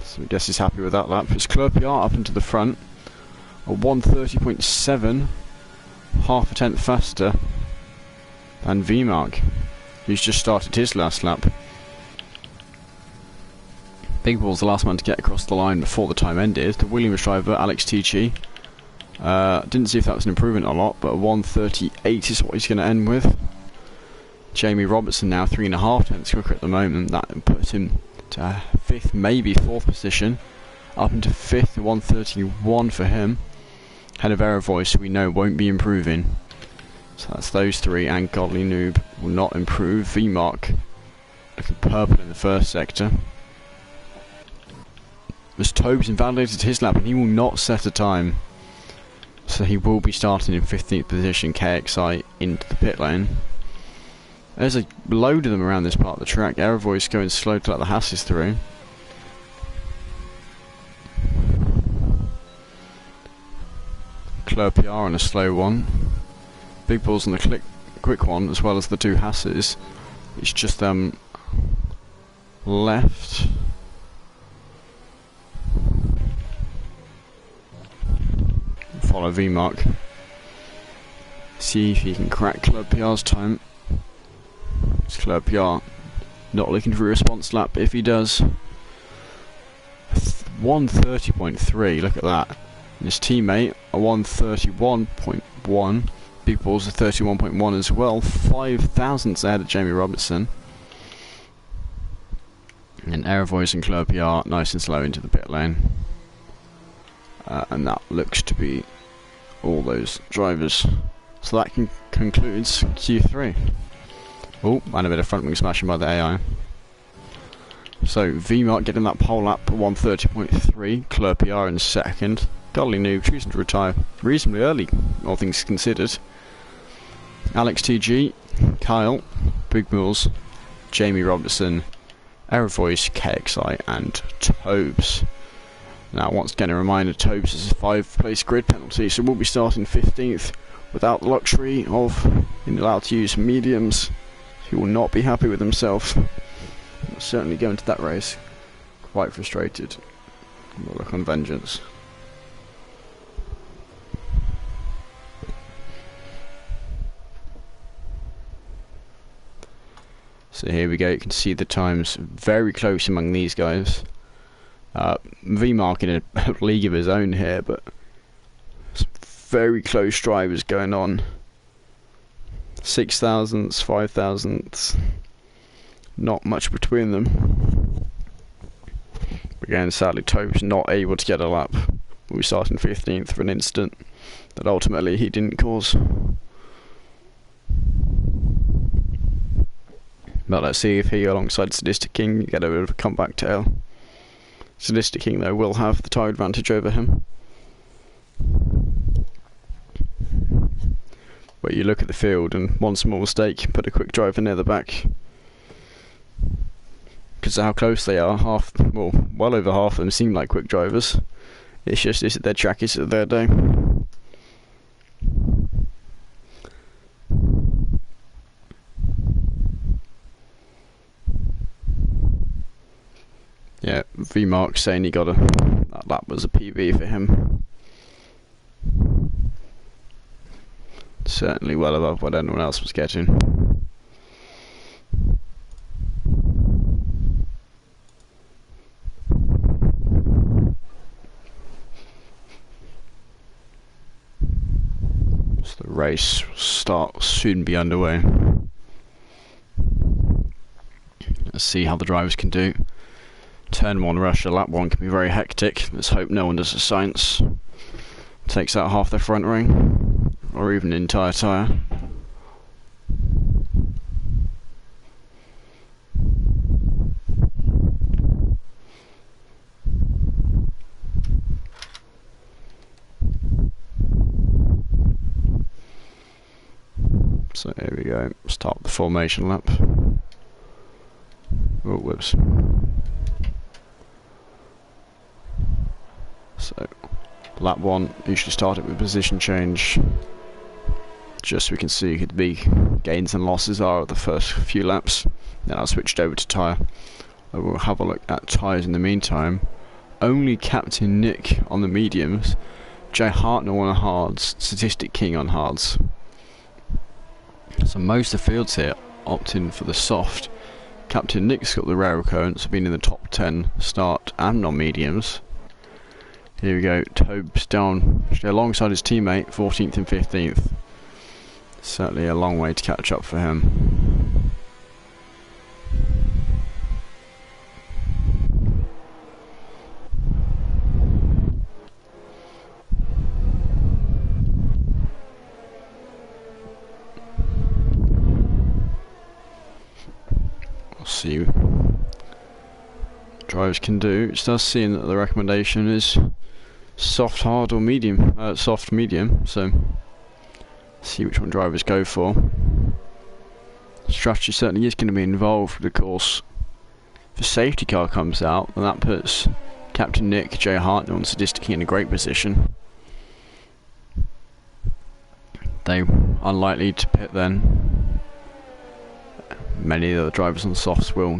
A: So I guess he's happy with that lap. It's Clerpiart up into the front. A 1:30.7, half a tenth faster than VMark, who's just started his last lap. Big Ball's the last man to get across the line before the time ended. The Williams driver, Alex TG. Didn't see if that was an improvement or not, but a 1:38 is what he's going to end with. Jamie Robertson now 3.5 tenths quicker at the moment. That puts him to 5th, maybe 4th position. Up into 5th, 1:31 for him. Head of Error Voice, who we know won't be improving. So that's those 3, and Godly Noob will not improve. VMark looking purple in the first sector. As Tobes invalidated his lap, and he will not set a time. So he will be starting in 15th position, KXI into the pit lane. There's a load of them around this part of the track. Error Voice going slow to let the Hasses through. Clerpiart on a slow one. Big Balls on the quick one, as well as the 2 Hasses. It's just left. Follow VMark. See if he can crack Clerpiart's time. It's Clerpiart not looking for a response lap. If he does, 1:30.3. Look at that. And his teammate a 1:31.1. Big Balls a 31.1 as well. 5 thousandths ahead of Jamie Robertson. And Error Voice and Clerpiart nice and slow into the pit lane. And that looks to be all those drivers. So that concludes Q3. Oh, and a bit of front wing smashing by the AI. So VMark getting that pole lap 1:30.3. Clerpiart in 2nd. Godly Noob choosing to retire reasonably early, all things considered. Alex TG, Kyle, Big Balls, Jamie Robertson, Error Voice, KXI, and Tobes. Now, once again, a reminder, Tobes is a 5-place grid penalty, so we'll be starting 15th without the luxury of being allowed to use mediums. He will not be happy with himself. He'll certainly go into that race quite frustrated. We'll look on vengeance. So here we go, you can see the times very close among these guys. VMark in a league of his own here, but some very close drivers going on. 6 thousandths, 5 thousandths, not much between them. Again, sadly, Tobes not able to get a lap. We start in 15th for an incident that ultimately he didn't cause. But let's see if he, alongside Sadistic King, get a bit of a comeback tail. Sadistic King, though, will have the tyre advantage over him. But you look at the field, and one small mistake, put a quick driver near the back. Because of how close they are, well over half of them seem like quick drivers. It's just this, their track is their day. Yeah, VMark saying that lap was a PB for him. Certainly well above what anyone else was getting. So the race will soon be underway. Let's see how the drivers can do. Turn 1 Russia, lap 1 can be very hectic. Let's hope no one does a science. Takes out half their front ring, or even an entire tyre. So here we go, start the formation lap. Oh, whoops. So, lap 1, usually start it with position change. Just so we can see what the big gains and losses are of the first few laps. Then I'll switch it over to tyre. I will have a look at tyres in the meantime. Only Captain Nick on the mediums. Jay Hartnell on the hards. Statistic King on hards. So most of the fields here opting for the soft. Captain Nick's got the rare occurrence of being in the top 10 start and on mediums. Here we go, Tobes down alongside his teammate, 14th and 15th. Certainly a long way to catch up for him. We'll see what drivers can do. It does seem that the recommendation is soft, hard, or medium. Soft, medium. So, see which one drivers go for. Strategy certainly is going to be involved, of course. If a safety car comes out, then that puts Captain Nick, Jay Hartnell, and Sadistic in a great position. They are unlikely to pit then. Many of the drivers on the softs will.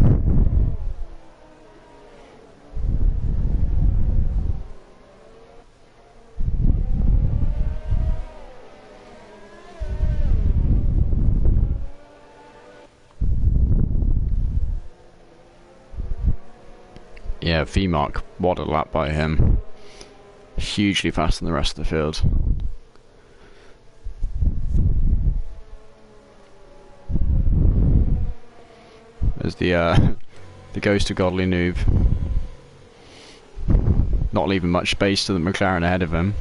A: Yeah, V-Mark, what a lap by him. Hugely faster than the rest of the field. There's the ghost of Godly Noob. Not leaving much space to the McLaren ahead of him.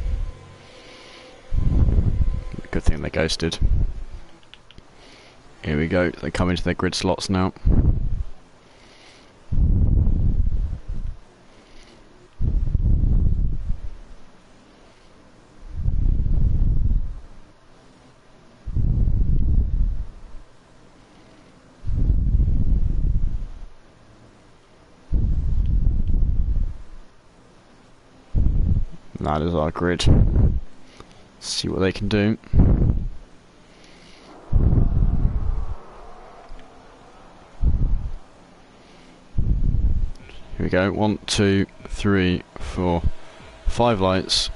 A: Good thing they ghosted. Here we go, they come into their grid slots now. That is our grid. See what they can do. Here we go. 1, 2, 3, 4, 5 lights.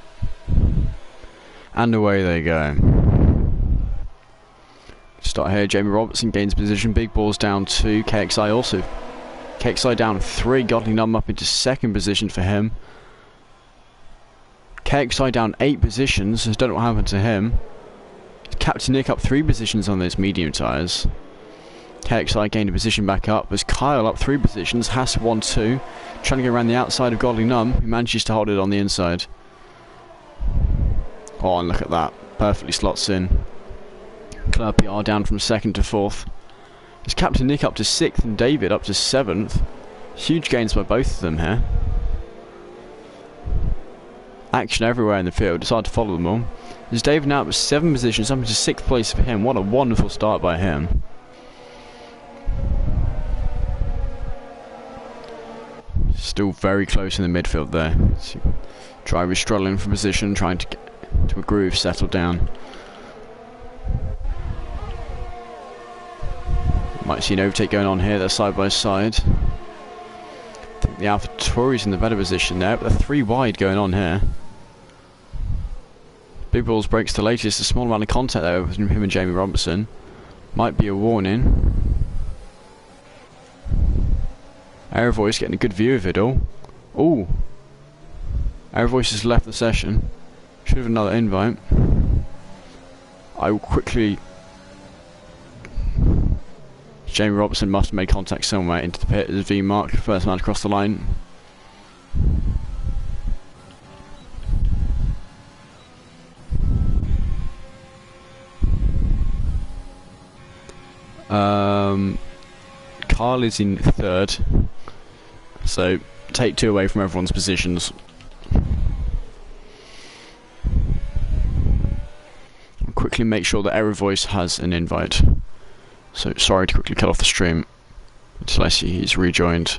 A: And away they go. Start here. Jamie Robertson gains position. Big Balls down 2. KXI also. KXI down 3. Godly Numb up into second position for him. KXI down 8 positions. I don't know what happened to him. Captain Nick up 3 positions on those medium tyres. KXI gained a position back up. As Kyle up 3 positions. Haas 1, 2. Trying to go around the outside of Godly Numb. He manages to hold it on the inside. Oh, and look at that. Perfectly slots in. Club PR down from 2nd to 4th. As Captain Nick up to 6th and David up to 7th. Huge gains by both of them here. Action everywhere in the field. It's hard to follow them all. There's David now up to 7 positions, up into 6th place for him. What a wonderful start by him. Still very close in the midfield there. Driver struggling for position, trying to get to a groove, settle down. Might see an overtake going on here. They're side by side. I think the AlphaTauri's in the better position there, but they're 3 wide going on here. Big Balls breaks the latest. A small amount of contact there between him and Jamie Robertson. Might be a warning. Air Voice getting a good view of it all. Ooh. Air Voice has left the session. Should have another invite. I will quickly... Jamie Robertson must have made contact somewhere into the pit as V mark. First man across the line. Carl is in third. So take 2 away from everyone's positions. Quickly make sure that Error Voice has an invite. So sorry to quickly cut off the stream until I see he's rejoined,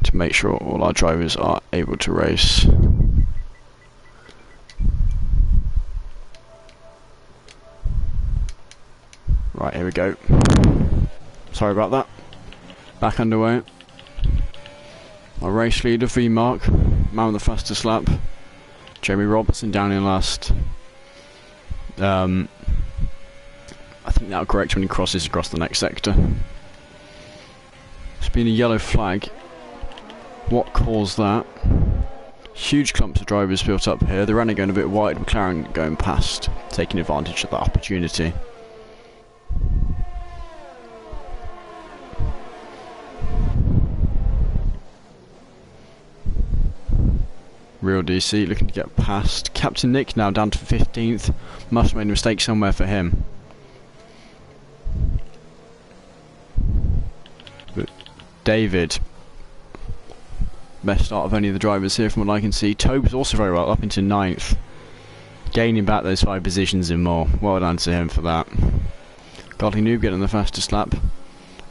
A: to make sure all our drivers are able to race. Right, here we go. Sorry about that. Back underway. Our race leader, V Mark, man with the fastest lap. Jamie Robertson down in last. I think that'll correct when he crosses across the next sector. There's been a yellow flag. What caused that? Huge clumps of drivers built up here. The runner going a bit wide, McLaren going past, taking advantage of that opportunity. Real DC looking to get past. Captain Nick now down to 15th. Must have made a mistake somewhere for him. But David, best start of any of the drivers here from what I can see. Tobe's also very well, up into 9th. Gaining back those 5 positions and more. Well done to him for that. Godly Noob getting the fastest lap.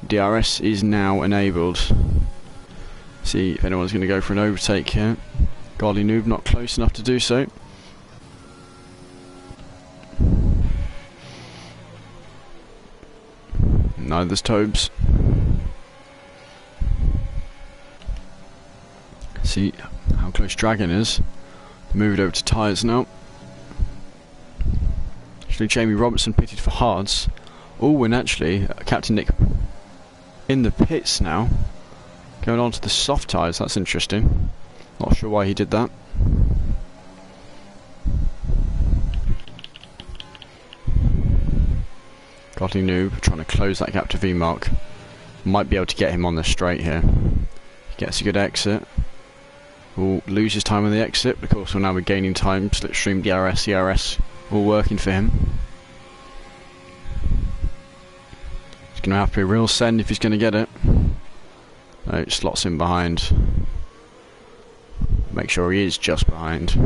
A: DRS is now enabled. See if anyone's going to go for an overtake here. Godly Noob not close enough to do so. Neither's Tobes. See how close Dragon is. Move it over to tyres now. Actually, Jamie Robertson pitted for hards. Oh, and actually, Captain Nick in the pits now. Going on to the soft tyres, that's interesting. Not sure why he did that. Godly Noob trying to close that gap to V Mark. Might be able to get him on the straight here. Gets a good exit. Will lose his time on the exit, but of course we'll now be gaining time. Slipstream, DRS, CRS, all working for him. He's going to have to be a real send if he's going to get it. No, it slots him behind. Make sure he is just behind.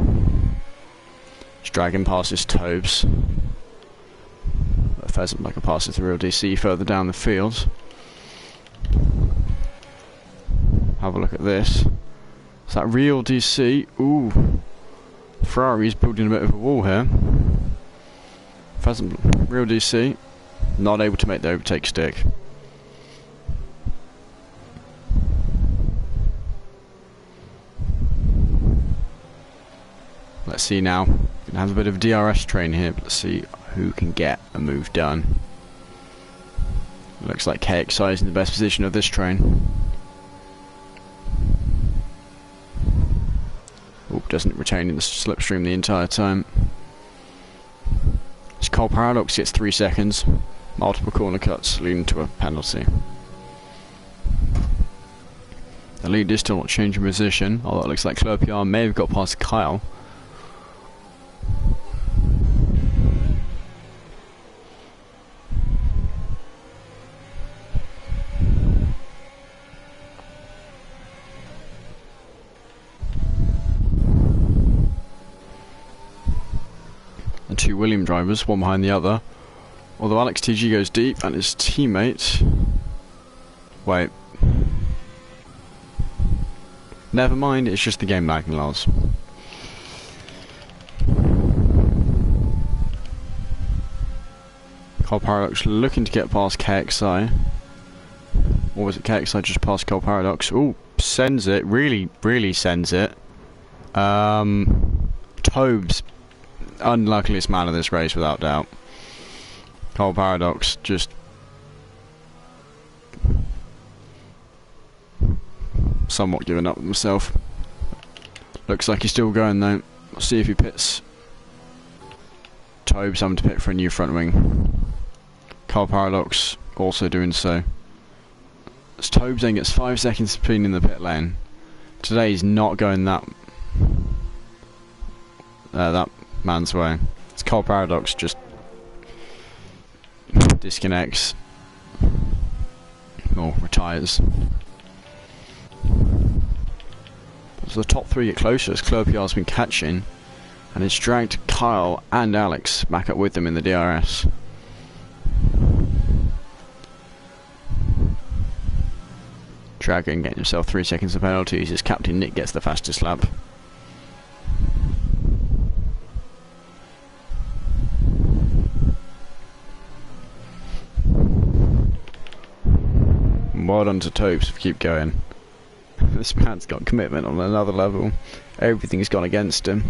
A: Just dragging past his Tobes. Pheasant like a pass it to Real DC further down the field. Have a look at this. Is that Real DC? Ooh. Ferrari's building a bit of a wall here. Pheasant, Real DC. Not able to make the overtake stick. Let's see now. Gonna have a bit of a DRS train here, but let's see who can get a move done. Looks like KXI is in the best position of this train. Oop, doesn't retain in the slipstream the entire time. This Cole Paradox gets 3 seconds. Multiple corner cuts leading to a penalty. The lead is still not changing position, although it looks like Clerpiard may have got past Kyle. The 2 William drivers, one behind the other. Although Alex TG goes deep and his teammate... Wait. Never mind, it's just the game lagging, Lars. Cole Paradox looking to get past KXI. Or was it KXI just past Cole Paradox? Ooh, sends it. Really, really sends it. Tobes unluckiest man of this race without doubt. Carl Paradox just somewhat giving up with himself. Looks like he's still going though. We'll see if he pits. Tobe's having to pit for a new front wing. Carl Paradox also doing so. As Tobe then gets 5 seconds between in the pit lane. Today he's not going that man's way. It's Carl Paradox just disconnects or retires. So the top three get closer as Clerpiar's been catching, and it's dragged Kyle and Alex back up with them in the DRS. Dragon getting himself 3 seconds of penalties as Captain Nick gets the fastest lap. Well done to Topes if keep going. This man's got commitment on another level. Everything's gone against him.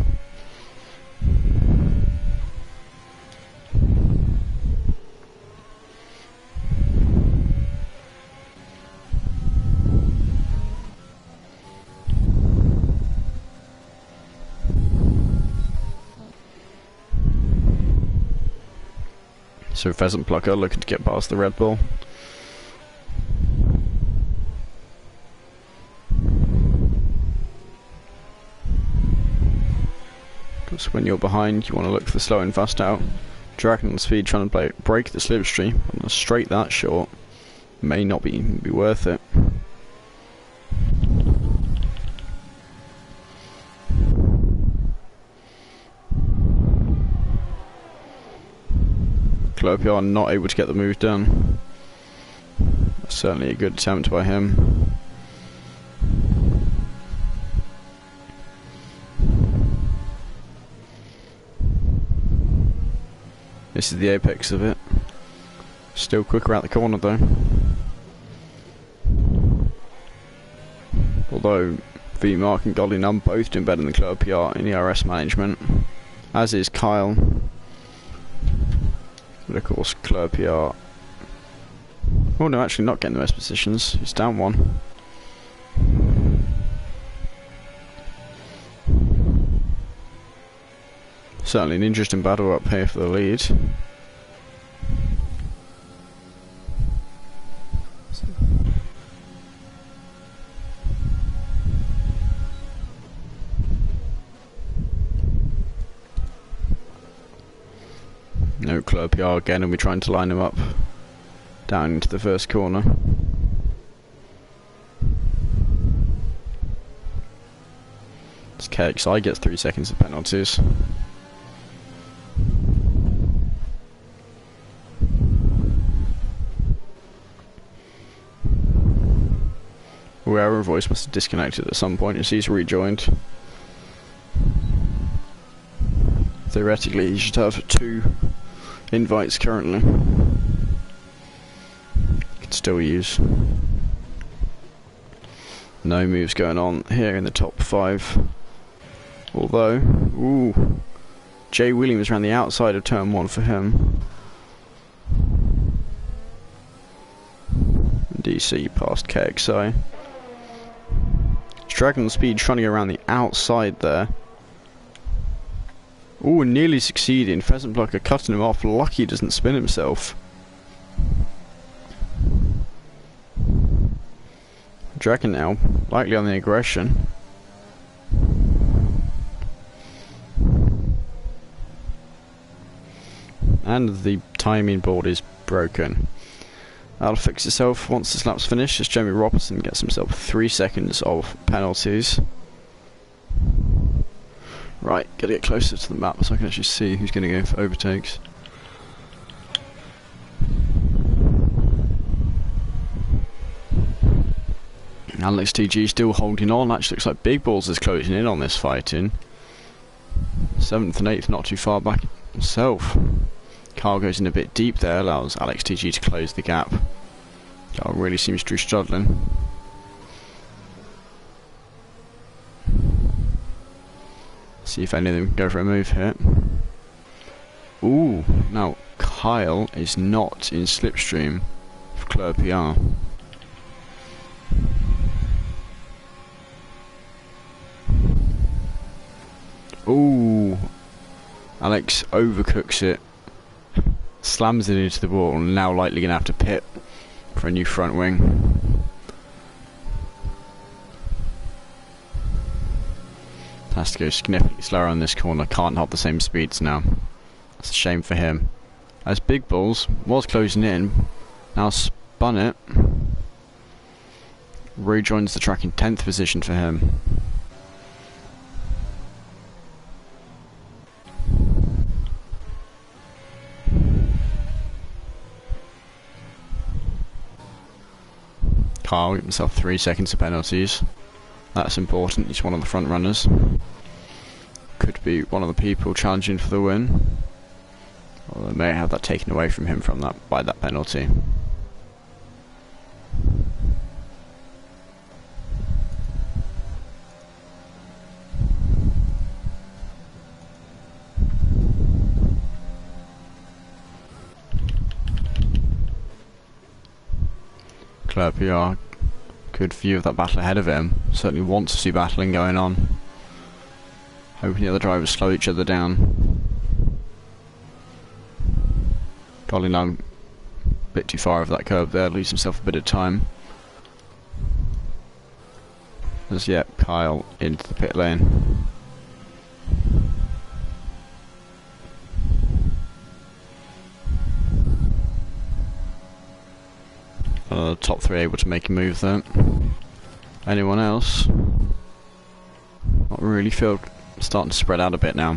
A: So Pheasant Plucker looking to get past the Red Bull. Because when you're behind, you want to look for the slow and fast out. Dragon on speed trying to break the slipstream on a straight that short may not be worth it. Clerpiar not able to get the move done. That's certainly a good attempt by him. This is the apex of it. Still quicker out the corner though. Although V-Mark and Godlinum both doing better than Clerpiar in ERS management, as is Kyle. But of course Clerpiar, oh no, actually not getting the best positions. He's down one. Certainly an interesting battle up here for the lead. No, Clerpiar again, and we're trying to line him up down into the first corner. This KXI gets 3 seconds of penalties. Our voice must have disconnected at some point as he's rejoined. Theoretically, he should have 2 invites currently. Could still use. No moves going on here in the top 5. Although, ooh, Jay Williams around the outside of turn 1 for him. DC past KXI. Dragon speed trying to go around the outside there. Ooh, nearly succeeding. Pheasant Plucker cutting him off. Lucky he doesn't spin himself. Dragon now, likely on the aggression. And the timing board is broken. That'll fix itself once this lap's finished, as Jeremy Robertson gets himself 3 seconds of penalties. Right, gotta get closer to the map so I can actually see who's gonna go for overtakes. Alex TG still holding on. Actually looks like Big Balls is closing in on this fighting. 7th and 8th not too far back himself. Carl goes in a bit deep there, allows Alex TG to close the gap. Carl really seems to be struggling. See if any of them go for a move here. Ooh, now Kyle is not in slipstream for Club PR. Ooh, Alex overcooks it, slams it into the wall, and now likely going to have to pit for a new front wing. Has to go significantly slower on this corner, can't hold the same speeds now. That's a shame for him. As Big Balls was closing in, now spun it, rejoins the track in 10th position for him. Kyle gave himself 3 seconds of penalties. That's important, he's one of the front runners. Could be one of the people challenging for the win. Or they may have that taken away from him by that penalty. Club PR, good view of that battle ahead of him. Certainly wants to see battling going on. Hoping the other drivers slow each other down. Probably now a bit too far over that curve there, leaves himself a bit of time. As yet, Kyle into the pit lane. Top 3 able to make a move there. Anyone else? Not really. Field starting to spread out a bit now.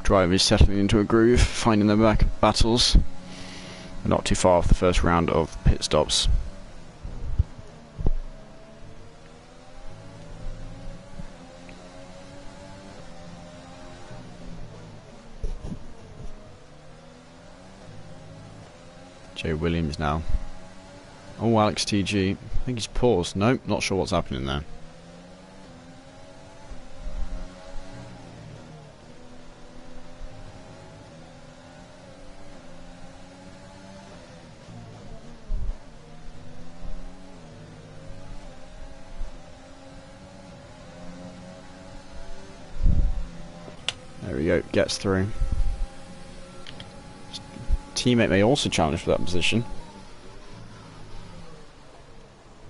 A: Drivers settling into a groove, finding their back battles. They're not too far off the first round of pit stops. Jay Williams now. Oh, Alex TG. I think he's paused. Nope, not sure what's happening there. There we go, gets through. Teammate may also challenge for that position.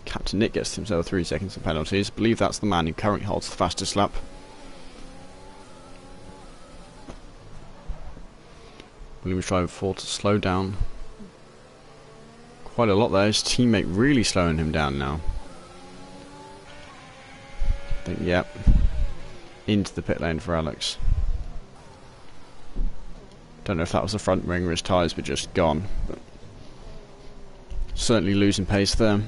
A: Captain Nick gets himself 3 seconds of penalties. I believe that's the man who currently holds the fastest lap. Williams driving forward to slow down quite a lot there. His teammate really slowing him down now. I think, yep. Into the pit lane for Alex. Don't know if that was the front wing or his tyres were just gone, but certainly losing pace there.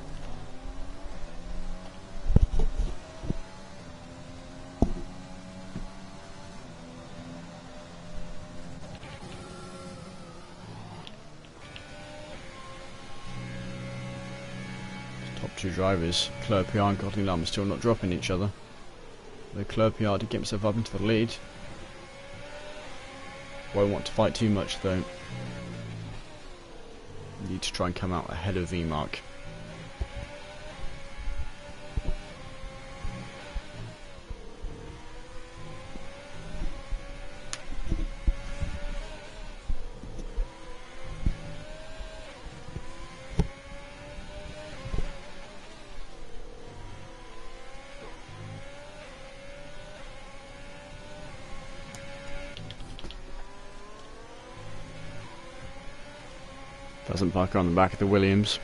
A: Top 2 drivers, Claire PR and Gotling Lam, are still not dropping each other. Though Claire PR did get himself up into the lead. Won't want to fight too much though. Need to try and come out ahead of V-Mark. Doesn't park on the back of the Williams.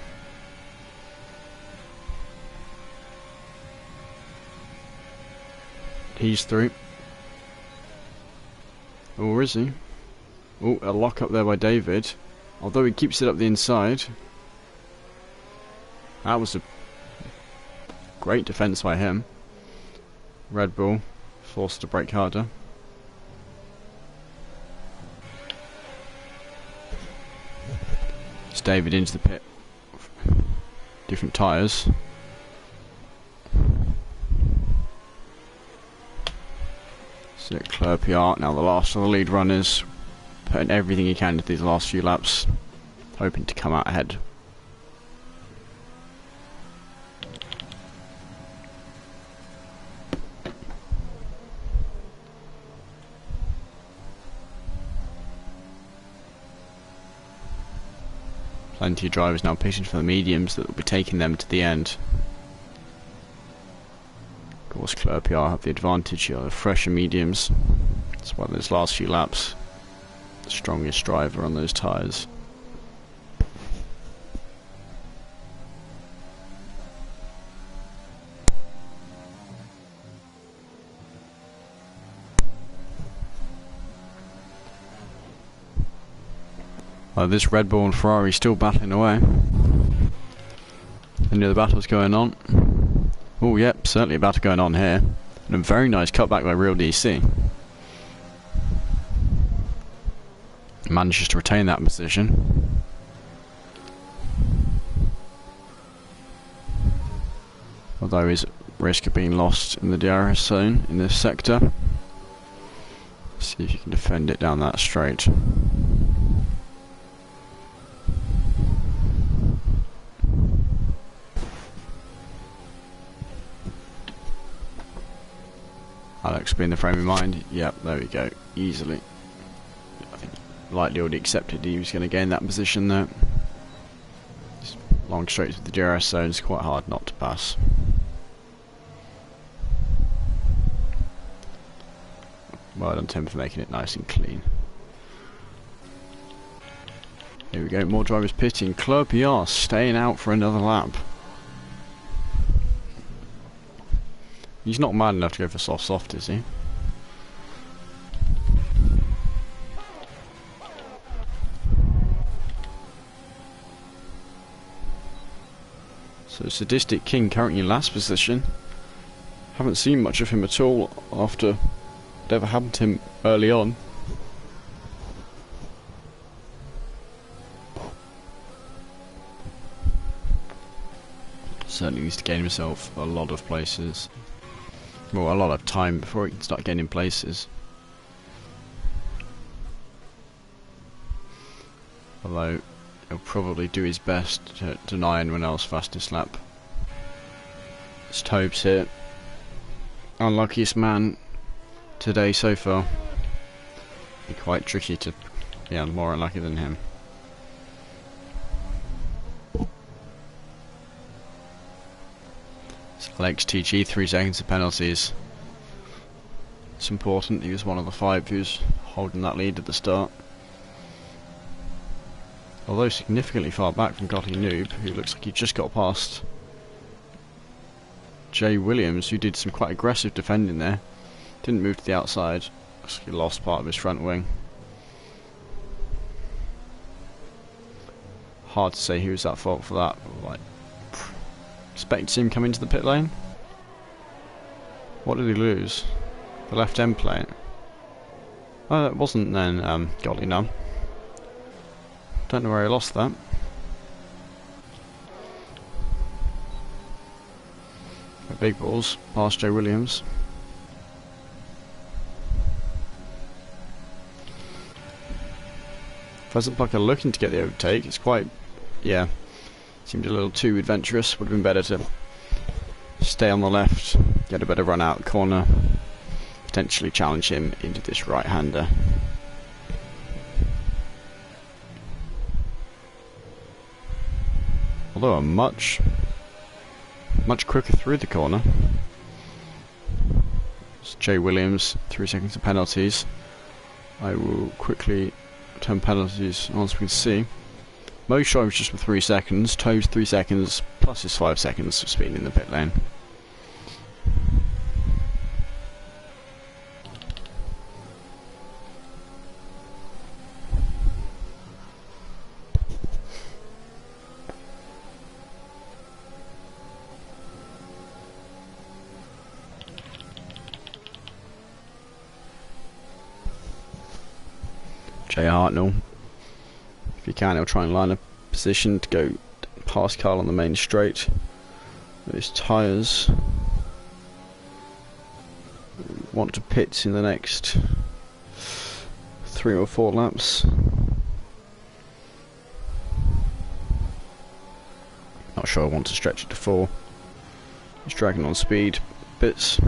A: He's through. Or is he? Oh, a lock up there by David. Although he keeps it up the inside. That was a great defence by him. Red Bull forced to brake harder. David into the pit. Different tyres. So Claire PR, now the last of the lead runners. putting everything he can into these last few laps, hoping to come out ahead. Plenty of drivers now pitching for the mediums that will be taking them to the end. Of course, PR have the advantage of fresher mediums. That's why those last few laps, the strongest driver on those tyres. This Red Bull and Ferrari still battling away. Any other battles going on? Oh, yep, certainly a battle going on here. And a very nice cutback by Real DC. Manages to retain that position. Although he's at risk of being lost in the DRS zone in this sector. See if you can defend it down that straight. Alex being the frame of mind. Yep, there we go. Easily. I think lightly already accepted he was going to gain that position there. Just long straight to the DRS zone is quite hard not to pass. Well done, Tim, for making it nice and clean. Here we go, more drivers pitting. PR staying out for another lap. He's not mad enough to go for soft, is he? So Sadistic King currently in last position. Haven't seen much of him at all after whatever happened to him early on. Certainly needs to gain himself a lot of places. Well, a lot of time before he can start getting places. Although he'll probably do his best to deny anyone else fastest lap. It's Tobes here. Unluckiest man today so far. Be quite tricky to be more unlucky than him. Alex TG, 3 seconds of penalties. It's important, he was one of the 5 who's holding that lead at the start. Although significantly far back from Gotti Noob, who looks like he just got past Jay Williams, who did some quite aggressive defending there. Didn't move to the outside, he lost part of his front wing. Hard to say who was at fault for that, but like, expect to see him come into the pit lane. What did he lose? The left end plate. Oh, it wasn't then Golly Num. Don't know where he lost that. Big balls past Joe Williams. Pheasant Plucker looking to get the overtake. It's quite, yeah, seemed a little too adventurous. Would have been better to stay on the left, get a better run out corner, potentially challenge him into this right-hander. Although a much quicker through the corner. It's Jay Williams, 3 seconds of penalties. I will quickly turn penalties on so we can see. Most drivers just for 3 seconds, Toes 3 seconds, plus his 5 seconds of speed in the pit lane. Jay Hartnell, if he can, he'll try and line a position to go past Carl on the main straight. His tyres want to pit in the next 3 or 4 laps. Not sure I want to stretch it to 4. Just dragging on speed bits.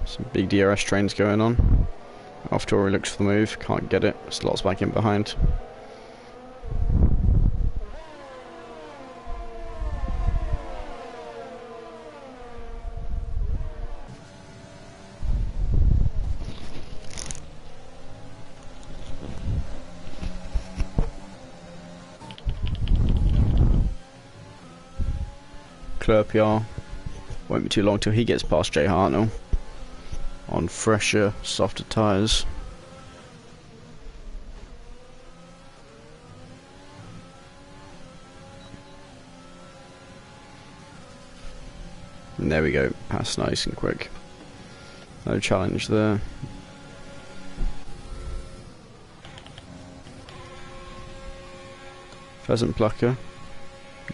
A: Some big DRS trains going on. After he looks for the move, can't get it, slots back in behind. Clerpiar, won't be too long till he gets past Jay Hartnell on fresher, softer tyres. And there we go, pass nice and quick. No challenge there. Pheasant Plucker,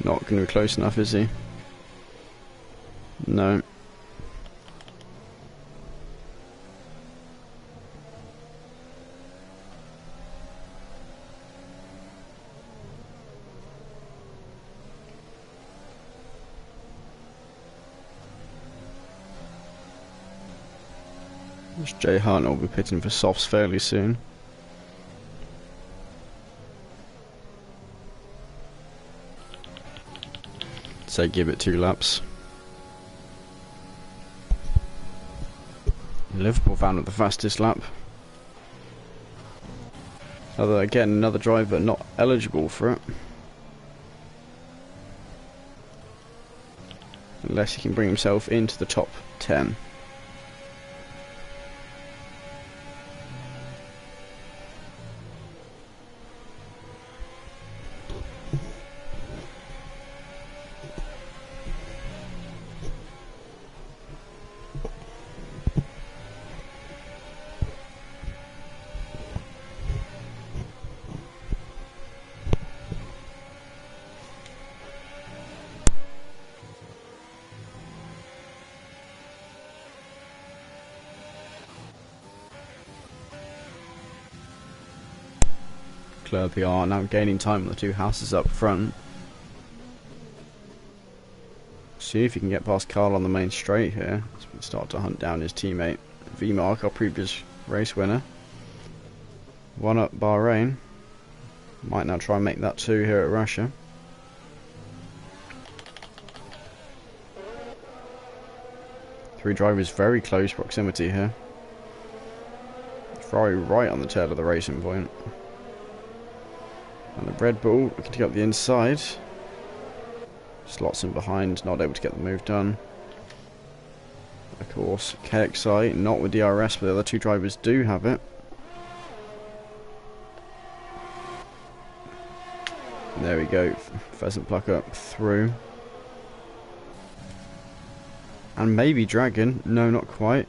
A: not going to be close enough, is he? No. Jay Hartnell will be pitting for softs fairly soon. So give it 2 laps. Liverpool found with the fastest lap. Again, another driver not eligible for it. Unless he can bring himself into the top 10. Clerpiar now gaining time on the 2 houses up front. See if he can get past Carl on the main straight here. As we start to hunt down his teammate V-Mark, our previous race winner. 1 up Bahrain. Might now try and make that 2 here at Russia. Three drivers very close proximity here. Ferrari right on the tail of the racing point. And the Red Bull looking to get up the inside. Slots in behind, not able to get the move done. Of course, KXI not with DRS, but the other 2 drivers do have it. And there we go, Pheasant Plucker through. And maybe Dragon, no, not quite.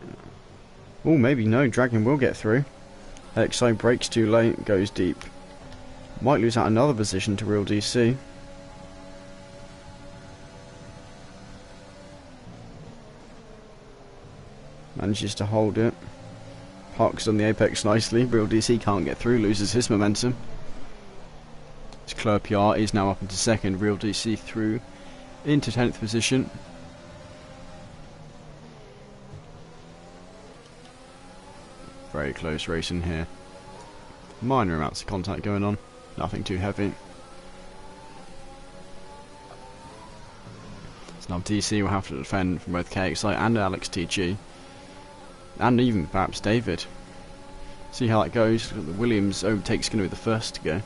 A: Oh, maybe no, Dragon will get through. KXI brakes too late, goes deep. Might lose out another position to Real DC. Manages to hold it. Parks on the apex nicely. Real DC can't get through, loses his momentum. His Clerpiar is now up into 2nd. Real DC through into 10th position. Very close racing here. Minor amounts of contact going on. Nothing too heavy. So now DC will have to defend from both KXI and Alex TG. And even perhaps David. See how that goes. The Williams overtake's going to be the first to go.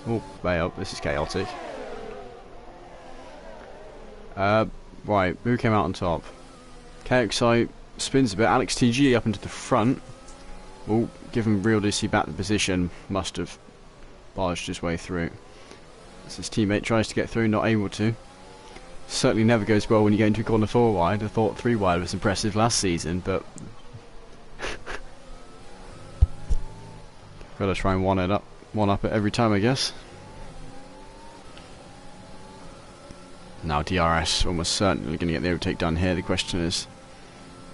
A: Oh, way up. This is chaotic. Right, who came out on top? KXI spins a bit. Alex TG up into the front. Oh, given Real DC back the position, must have barged his way through. As his teammate tries to get through, not able to. Certainly never goes well when you get into a corner 4 wide. I thought 3 wide was impressive last season, but Gotta try and one up it every time, I guess. Now DRS almost certainly going to get the overtake done here. The question is,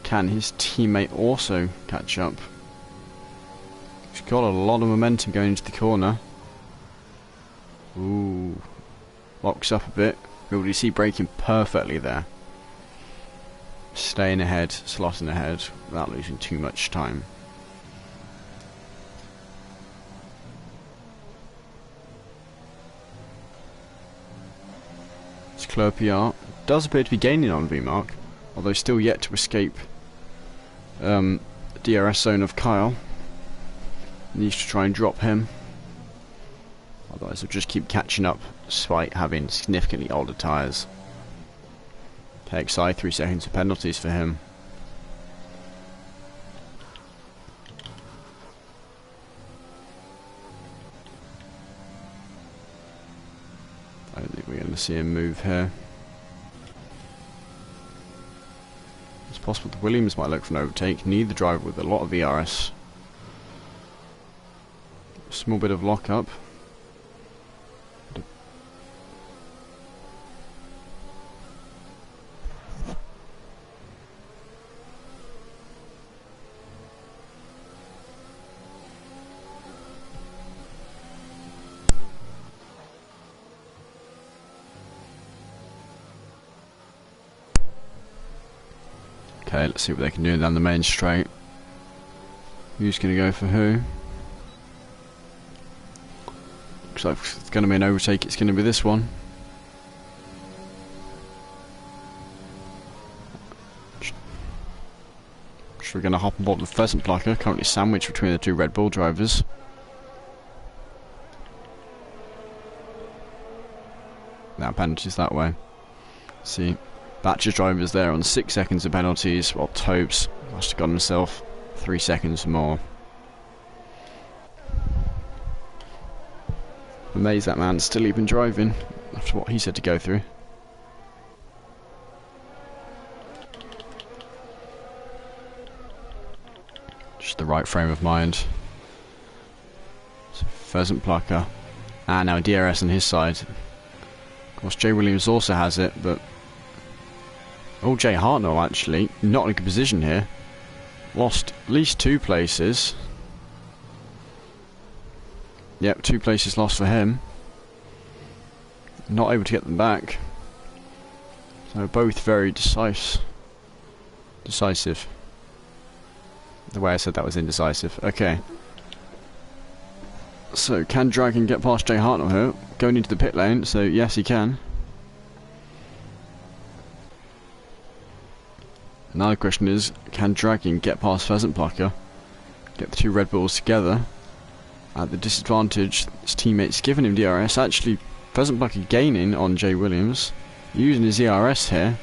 A: can his teammate also catch up? He's got a lot of momentum going into the corner. Ooh, locks up a bit. Will you see braking perfectly there? Staying ahead, slotting ahead without losing too much time. Leclerc PR does appear to be gaining on VMark, although still yet to escape DRS zone of Kyle. Needs to try and drop him, otherwise he'll just keep catching up despite having significantly older tyres. KXI 3 seconds of penalties for him. I don't think we're going to see him move here. It's possible the Williams might look for an overtake. Neither driver with a lot of VRS. Small bit of lock up. Okay, let's see what they can do down the main straight. Who's going to go for who? Looks like if it's going to be an overtake, it's going to be this one. We're going to hop on board the Pheasant Plucker, currently sandwiched between the two Red Bull drivers. Now penalties that way. See, Batcher's drivers there on 6 seconds of penalties, while Tobes must have got himself 3 seconds more. Amazed that man's still even driving after what he said to go through. Just the right frame of mind. So Pheasant Plucker. And now DRS on his side. Of course, Jay Williams also has it, but oh, Jay Hartnell actually not in a good position here. Lost at least 2 places. Yep, 2 places lost for him. Not able to get them back. So both very decisive. The way I said that was indecisive. Okay. So can Dragon get past Jay Hartnell here? Going into the pit lane, so yes he can. Now the question is, can Dragon get past Pheasant Plucker? Get the two Red Bulls together? At the disadvantage his teammates giving him DRS. Actually, Pheasant Plucker gaining on Jay Williams. Using his ERS here.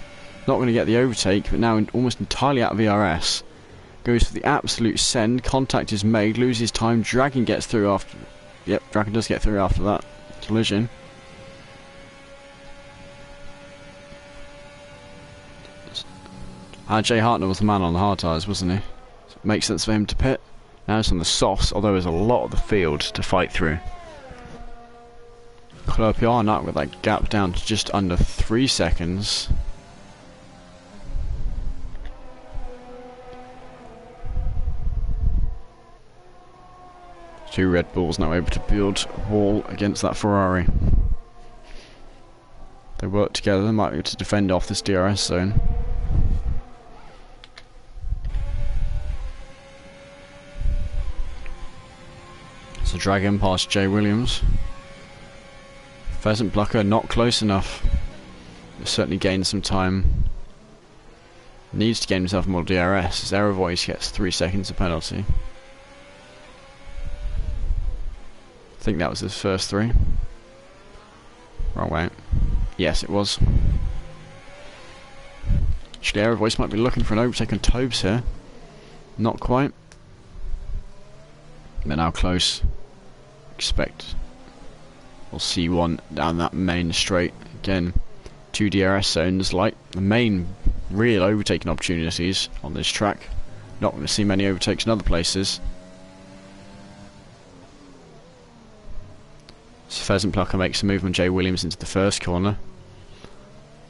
A: Not going to get the overtake, but now almost entirely out of ERS. Goes for the absolute send. Contact is made. Loses time. Dragon gets through after. Yep, Dragon does get through after that collision. Jay Hartnell was the man on the hard tyres, wasn't he? So it makes sense for him to pit. Now it's on the softs, although there's a lot of the field to fight through. Clerpiar now with that gap down to just under 3 seconds. Two Red Bulls now able to build a wall against that Ferrari. They work together, they might be able to defend off this DRS zone. So Dragon past Jay Williams. Pheasant Plucker not close enough. But certainly gained some time. Needs to gain himself more DRS as Error Voice gets 3 seconds of penalty. I think that was his first 3. Wrong way. Yes, it was. Actually, Error Voice might be looking for an overtake on Tobes here. Not quite. They're now close. Expect we'll see one down that main straight. Again, 2 DRS zones, like the main real overtaking opportunities on this track. Not going to see many overtakes in other places. So Pheasant Plucker makes a move on Jay Williams into the first corner.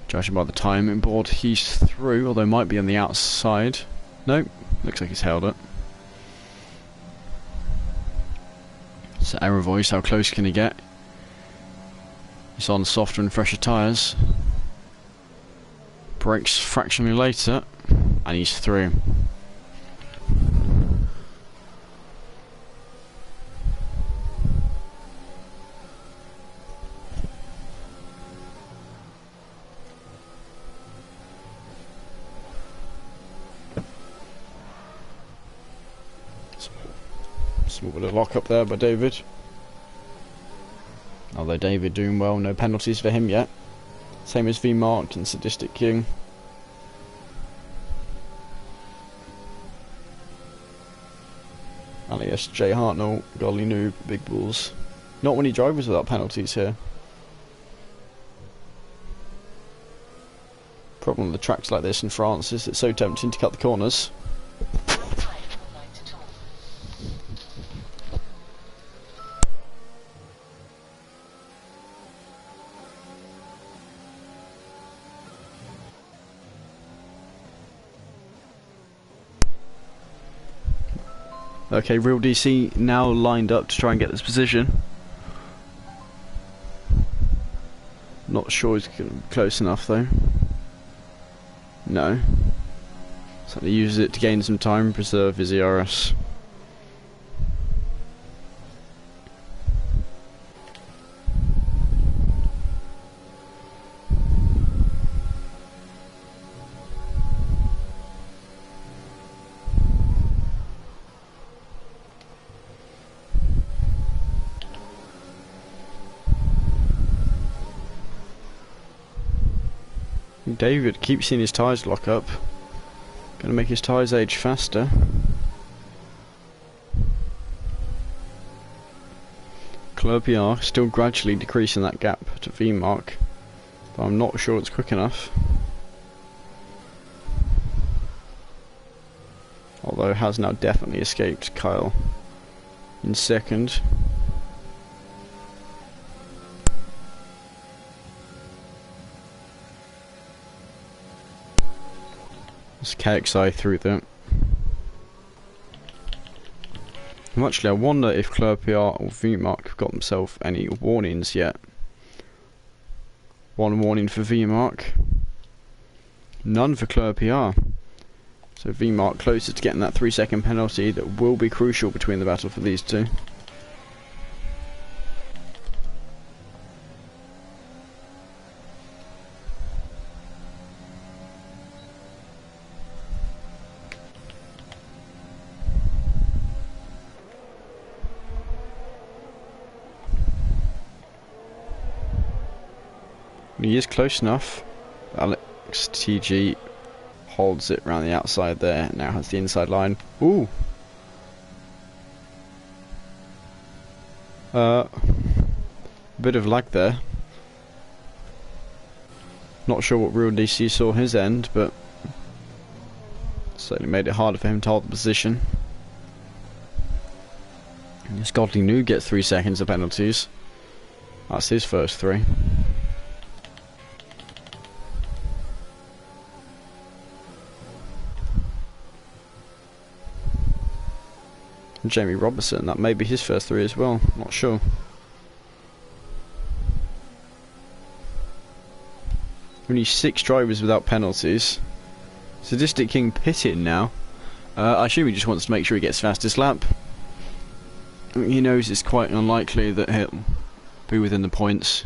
A: Judging by the timing board, he's through, although might be on the outside. Nope, looks like he's held it. So Error Voice, how close can he get? He's on softer and fresher tyres. Brakes fractionally later, and he's through. Small bit of lock up there by David. Although David doing well, no penalties for him yet. Same as V-Mark and Sadistic King. Alias Jay Hartnell, Golly Noob, Big Bulls. Not many drivers without penalties here. Problem with the tracks like this in France is it's so tempting to cut the corners. Okay, Real DC now lined up to try and get this position. Not sure he's close enough though. No. So he uses it to gain some time and preserve his ERS. David keeps seeing his tyres lock up. Gonna make his tyres age faster. Club still gradually decreasing that gap to V-Mark, but I'm not sure it's quick enough. Although has now definitely escaped Kyle in second. It's KXI through that. Actually, I wonder if Club PR or V-Mark have got themselves any warnings yet. One warning for V-Mark. None for Club PR. So V-Mark closer to getting that 3-second penalty that will be crucial between the battle for these two. He is close enough. Alex TG holds it around the outside there. Now has the inside line. Ooh. Bit of lag there. Not sure what Real DC saw his end, but certainly made it harder for him to hold the position. And this Godly New gets 3 seconds of penalties. That's his first 3. Jamie Robertson, that may be his first 3 as well, not sure. Only 6 drivers without penalties. Sadistic King pitted now. I assume he just wants to make sure he gets fastest lap. He knows it's quite unlikely that he'll be within the points.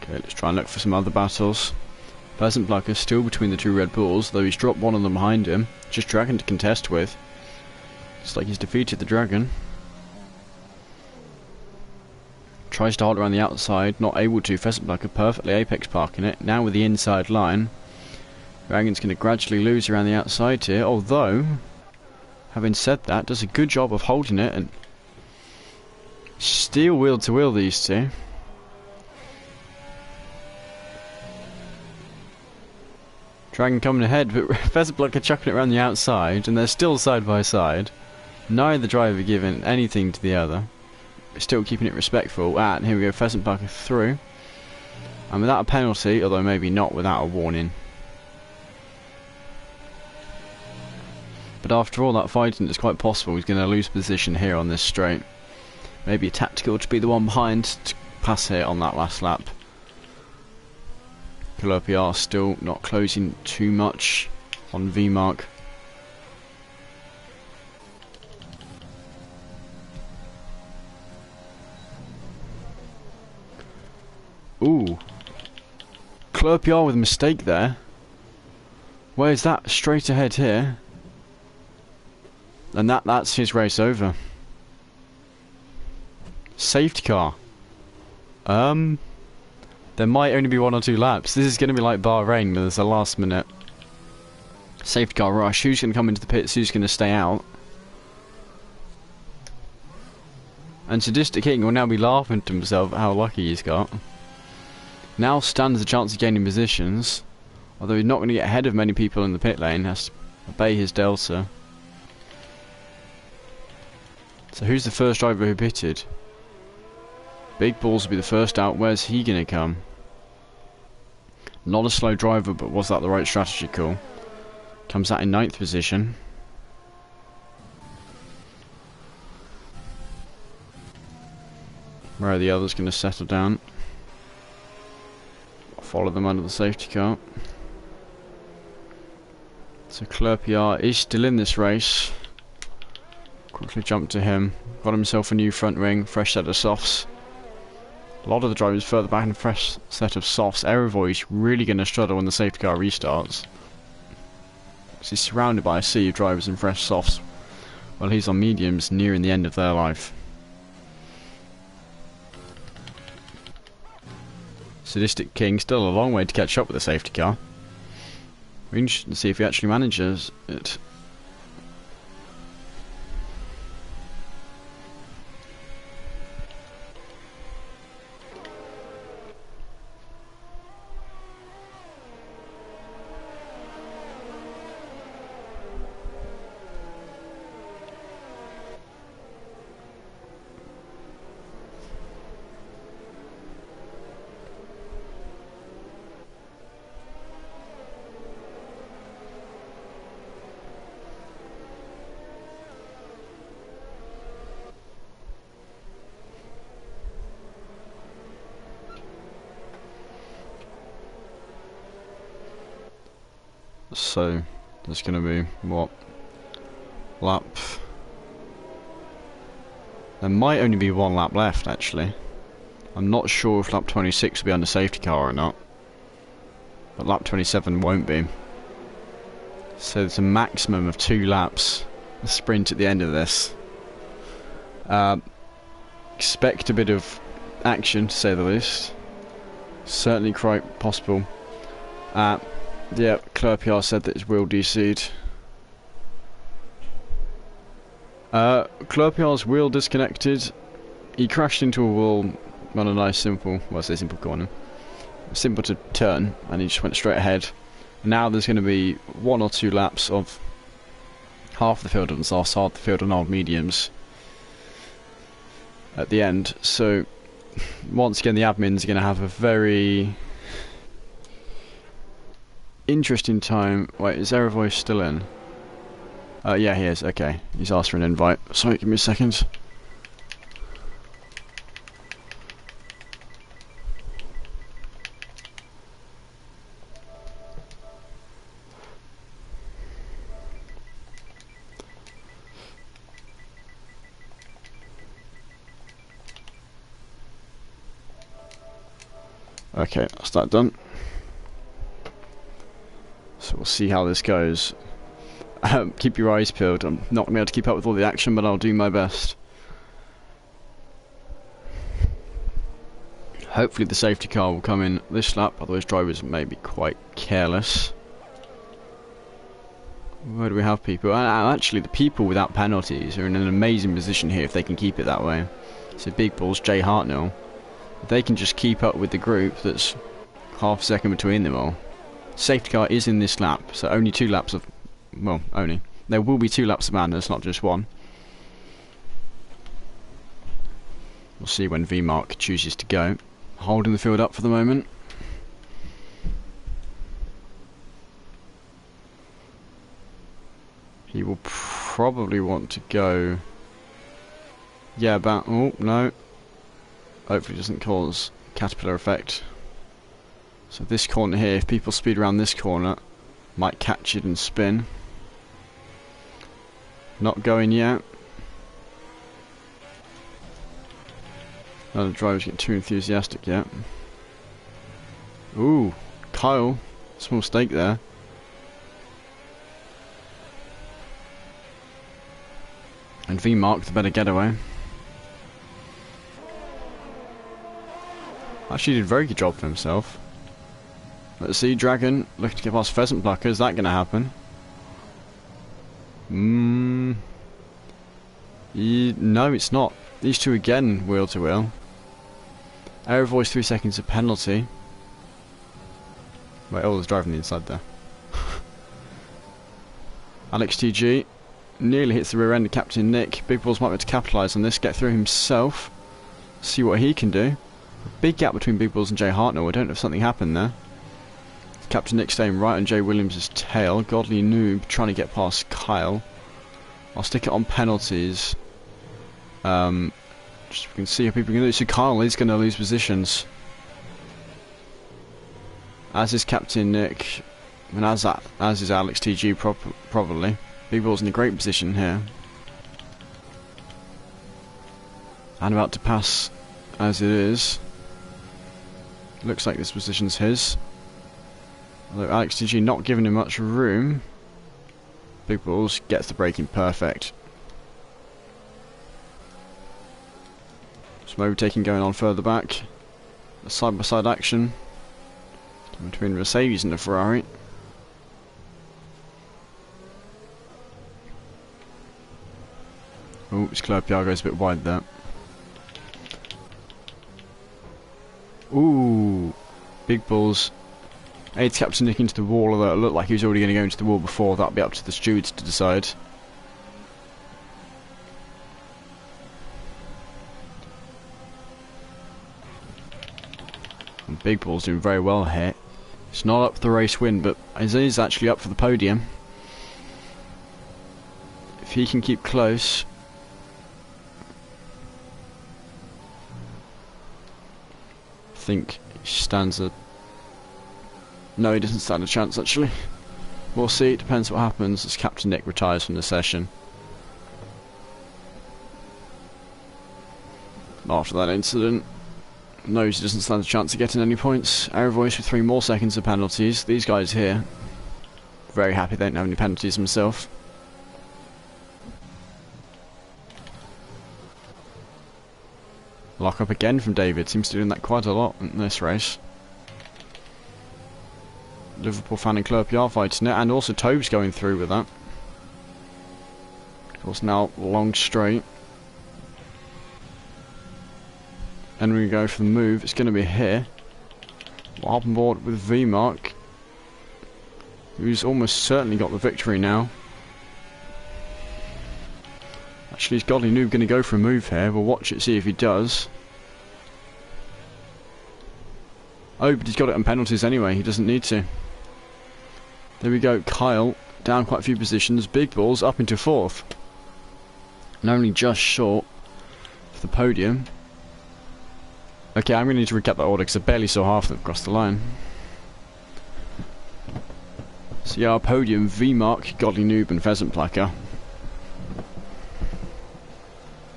A: Okay, let's try and look for some other battles. Pheasant Plucker still between the 2 Red Bulls, though he's dropped one of them behind him. Just Dragon to contest with. Looks like he's defeated the Dragon. Tries to hold around the outside, not able to. Pheasant Plucker perfectly apex parking it. Now with the inside line. Dragon's going to gradually lose around the outside here, although having said that, does a good job of holding it and still wheel to wheel these two. Dragon coming ahead, but Pheasant Block are chucking it around the outside, and they're still side by side. Neither driver giving anything to the other. Still keeping it respectful. And here we go, Pheasant Block through. And without a penalty, although maybe not without a warning. But after all that fighting, it's quite possible he's going to lose position here on this straight. Maybe a tactical to be the one behind to pass here on that last lap. Calopiar still not closing too much on V-Mark. Ooh. Calopiar with a mistake there. Where's that? Straight ahead here. And that's his race over. Safety car. There might only be 1 or 2 laps. This is going to be like Bahrain, where there's a last minute safety car rush. Who's going to come into the pits? Who's going to stay out? And Sadistic King will now be laughing to himself at how lucky he's got. Now stands a chance of gaining positions. Although he's not going to get ahead of many people in the pit lane. Has to obey his delta. So who's the first driver who pitted? Big Balls will be the first out. Where's he going to come? Not a slow driver, but was that the right strategy call? Comes out in 9th position. Where are the others going to settle down? Follow them under the safety car. So Clerpiar is still in this race. Quickly jump to him. Got himself a new front wing, fresh set of softs. A lot of the drivers further back in a fresh set of softs. Aerovoy's really going to struggle when the safety car restarts. He's surrounded by a sea of drivers in fresh softs, while he's on mediums nearing the end of their life. Sadistic King still a long way to catch up with the safety car. We're interested to see if he actually manages it. So there's going to be what lap? There might only be 1 lap left actually. I'm not sure if lap 26 will be under safety car or not, but lap 27 won't be. So there's a maximum of 2 laps. A sprint at the end of this. Expect a bit of action, to say the least. Certainly quite possible. Yeah, Clerpiar said that his wheel DC'd. Clerpiar's wheel disconnected. He crashed into a wall on a nice simple, well I say simple corner. Simple to turn, and he just went straight ahead. Now there's going to be 1 or 2 laps of half the field on softs, half the field on old mediums at the end. So once again the admins are going to have a very interesting time. Wait, is Aerovoice still in? Yeah, he is. Okay, he's asked for an invite. Sorry, give me a second. Okay, that's that done. So we'll see how this goes. Keep your eyes peeled. I'm not going to be able to keep up with all the action, but I'll do my best. Hopefully the safety car will come in this lap, otherwise drivers may be quite careless. Where do we have people? Actually, the people without penalties are in an amazing position here if they can keep it that way. So Big Balls, Jay Hartnell, if they can just keep up with the group that's half a second between them all. Safety car is in this lap, so only 2 laps of... well, only. There will be 2 laps of madness, not just one. We'll see when V-Mark chooses to go. Holding the field up for the moment. He will probably want to go... yeah, about... oh, no. Hopefully it doesn't cause caterpillar effect. So this corner here, if people speed around this corner, might catch it and spin. Not going yet. None of the drivers get too enthusiastic yet. Ooh, Kyle. Small mistake there. And V-Mark, the better getaway. Actually did a very good job for himself. Let's see, Dragon looking to get past Pheasant Plucker. Is that going to happen? No, it's not. These two again, wheel to wheel. Air voice 3 seconds of penalty. Wait, oh, there's driving the inside there. Alex TG nearly hits the rear end of Captain Nick. Big Balls might be able to capitalise on this, get through himself. See what he can do. A big gap between Big Balls and Jay Hartnell. I don't know if something happened there. Captain Nick staying right on Jay Williams' tail. Godly Noob trying to get past Kyle. I'll stick it on penalties. Just we can see how people can do it. So Kyle is going to lose positions. As is Captain Nick. And as is Alex TG probably. Big Ball's in a great position here. And about to pass as it is. Looks like this position's his. Although Alex TG not giving him much room. Big Balls gets the braking perfect. Some overtaking going on further back. A side-by-side action between Mercedes and the Ferrari. Oh, his Leclerc goes a bit wide there. Ooh, Big Balls. Aids Captain Nick into the wall, although it looked like he was already going to go into the wall before. That'll be up to the stewards to decide. And Big Balls doing very well here. It's not up for the race win, but it is actually up for the podium. If he can keep close. I think he stands a... no, he doesn't stand a chance actually. We'll see, it depends what happens as Captain Nick retires from the session. After that incident, knows he doesn't stand a chance of getting any points. Air voice with 3 more seconds of penalties. These guys here, very happy they don't have any penalties themselves. Lock up again from David, seems to be doing that quite a lot in this race. Liverpool fan and Leclerc are fighting it, and also Tobe's going through with that. Of course, now long straight. And we go for the move. It's going to be here. We'll hop on board with V-Mark, who's almost certainly got the victory now. Actually, is Godly Noob going to go for a move here? We'll watch it, see if he does. Oh, but he's got it on penalties anyway. He doesn't need to. There we go. Kyle down quite a few positions. Big Balls up into 4th. And only just short of the podium. Okay, I'm going to need to recap that order because I barely saw half of them across the line. So yeah, our podium, V-Mark, Godly Noob and Pheasant Plucker.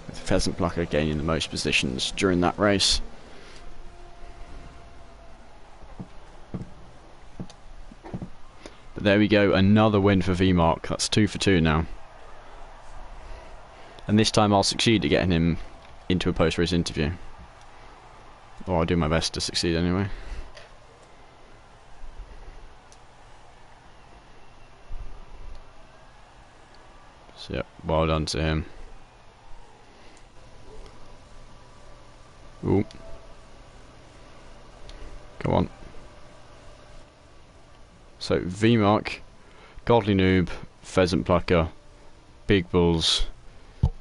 A: With Pheasant Plucker gaining the most positions during that race. But there we go, another win for V-Mark. That's 2 for 2 now. And this time I'll succeed at getting him into a post-race interview. Or I'll do my best to succeed anyway. So yeah, well done to him. Ooh. Come on. So V-Mark, Godly Noob, Pheasant Plucker, Big Bulls,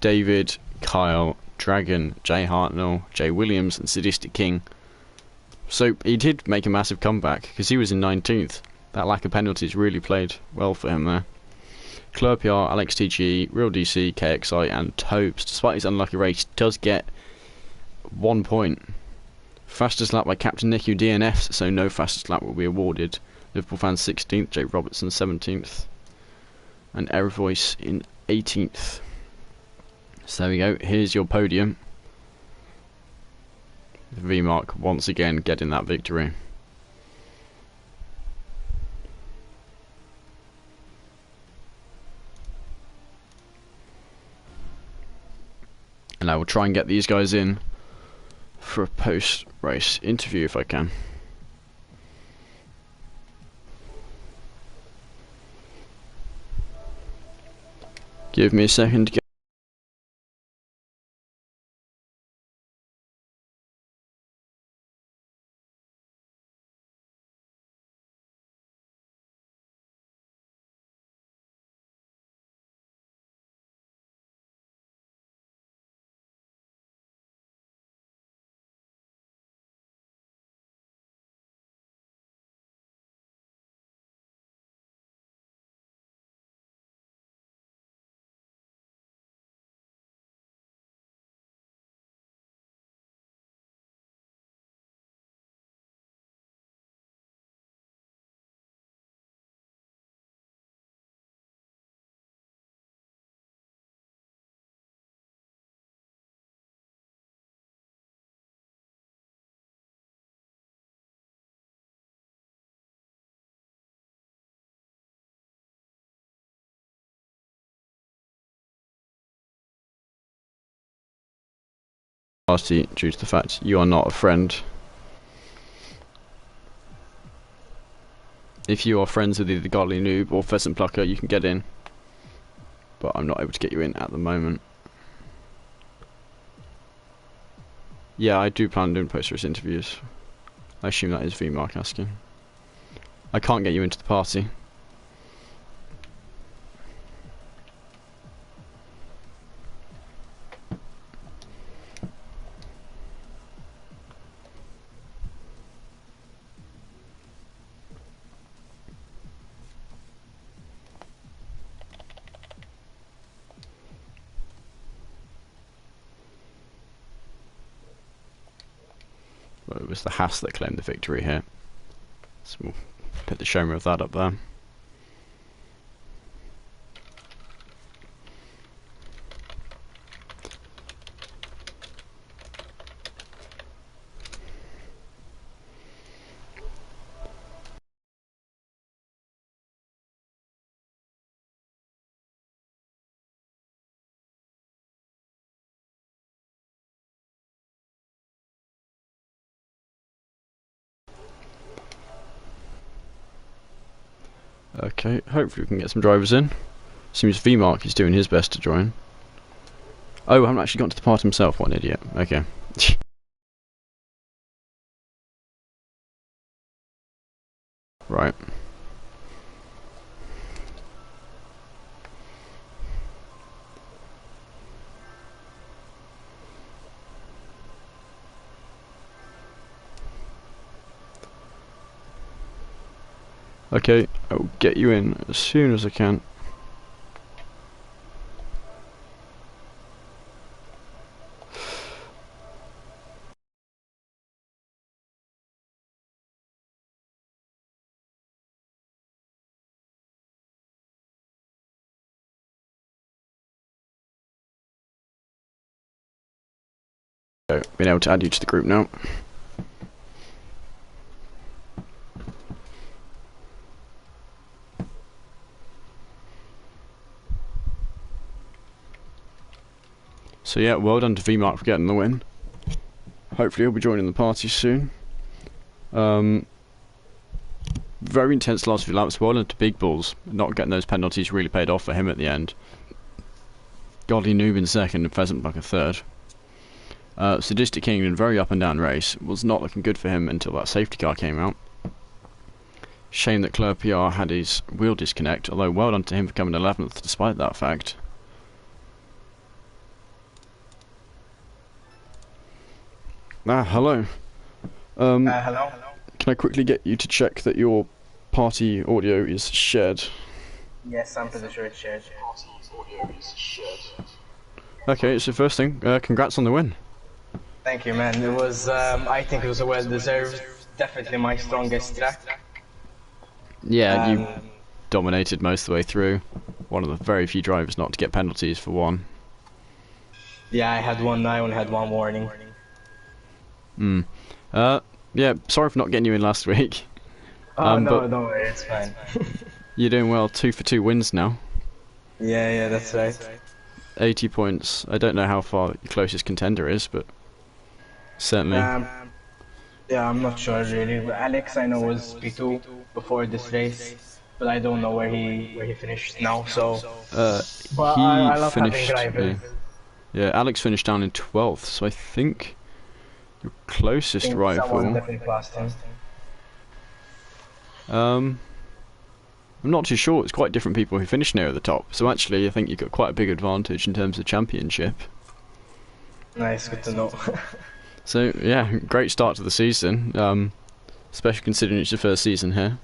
A: David, Kyle, Dragon, Jay Hartnell, Jay Williams, and Sadistic King. So he did make a massive comeback because he was in 19th. That lack of penalties really played well for him there. Clerpiar, Alex TGE, Real DC, KXI, and Topes, despite his unlucky race, does get 1 point. Fastest lap by Captain Nick, who DNFs, so no fastest lap will be awarded. Liverpool fans 16th, Jake Robertson 17th, and Error Voice in 18th. So there we go, here's your podium. V-Mark once again getting that victory. And I will try and get these guys in for a post-race interview if I can. Give me a second to get. Due to the fact you are not a friend. If you are friends with either Godly Noob or Pheasant Plucker, you can get in, but I'm not able to get you in at the moment. Yeah, I do plan on doing post-race interviews. I assume that is V-Mark asking. I can't get you into the party. Well, it was the Haas that claimed the victory here. So we'll put the showman of that up there. Okay, hopefully we can get some drivers in. Seems V-Mark is doing his best to join. Oh, I haven't actually got to the part himself, what an idiot. Okay. Right. Okay, I will get you in as soon as I can. So, being able to add you to the group now. So yeah, well done to V-Mark for getting the win. Hopefully he'll be joining the party soon. Very intense last few laps. Well done to Big Bulls. Not getting those penalties really paid off for him at the end. Godly Noob in second and Pheasantbuck in third. Sadistic King in a very up and down race. Was not looking good for him until that safety car came out. Shame that Club PR had his wheel disconnect, although well done to him for coming 11th despite that fact. Hello.
B: Hello?
A: Can I quickly get you to check that your party audio is shared?
B: Yes, I'm pretty sure it's shared.
A: Okay, so first thing, congrats on the win.
B: Thank you, man. It was, I think it was a well-deserved, definitely my strongest track.
A: Yeah, you dominated most of the way through. One of the very few drivers not to get penalties for one.
B: Yeah, I only had one warning.
A: Yeah, sorry for not getting you in last week.
B: Oh, no,
A: but
B: don't worry, it's fine.
A: you're doing well, 2 for 2 wins now.
B: Yeah, that's right.
A: 80 points. I don't know how far your closest contender is, but certainly.
B: Yeah, I'm not sure really. Alex, I know, was P2 before this race, but I don't know where he finished now. So, but I love
A: finished,
B: having rivals.
A: Yeah, Alex finished down in 12th, so I think your closest
B: Someone
A: rival.
B: definitely passed him.
A: I'm not too sure. It's quite different people who finished near the top. So actually, I think you've got quite a big advantage in terms of championship.
B: Nice, good to know.
A: So yeah, great start to the season. Especially considering it's your first season here.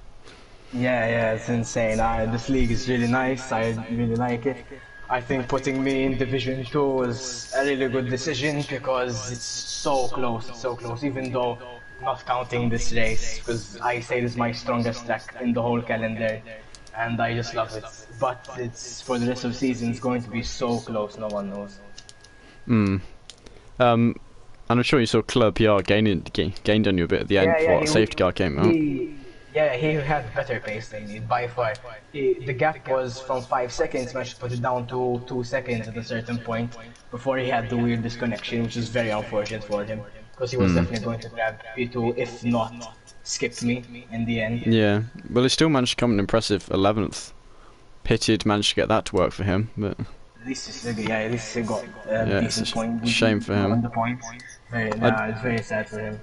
B: Yeah, it's insane. This league is really nice. I really like it. I think putting me in Division 2 was a really good decision because it's so close, even though not counting this race, because I say this is my strongest track in the whole calendar, and I just love it. But it's for the rest of the season, it's going to be so close, no one knows.
A: And I'm sure you saw Club PR gained on you a bit at the end before the safety car came out.
B: He had better pace than me by far. The gap was from 5 seconds, managed to put it down to 2 seconds at a certain point before he had the wheel disconnection, which is very unfortunate for him because he was definitely going to grab P2, if not skip me in the end.
A: Yeah, well, he still managed to come an impressive 11th. Pitted managed to get that to work for him, but
B: at least he got a decent point.
A: Shame for him.
B: On the points. It's very sad for him.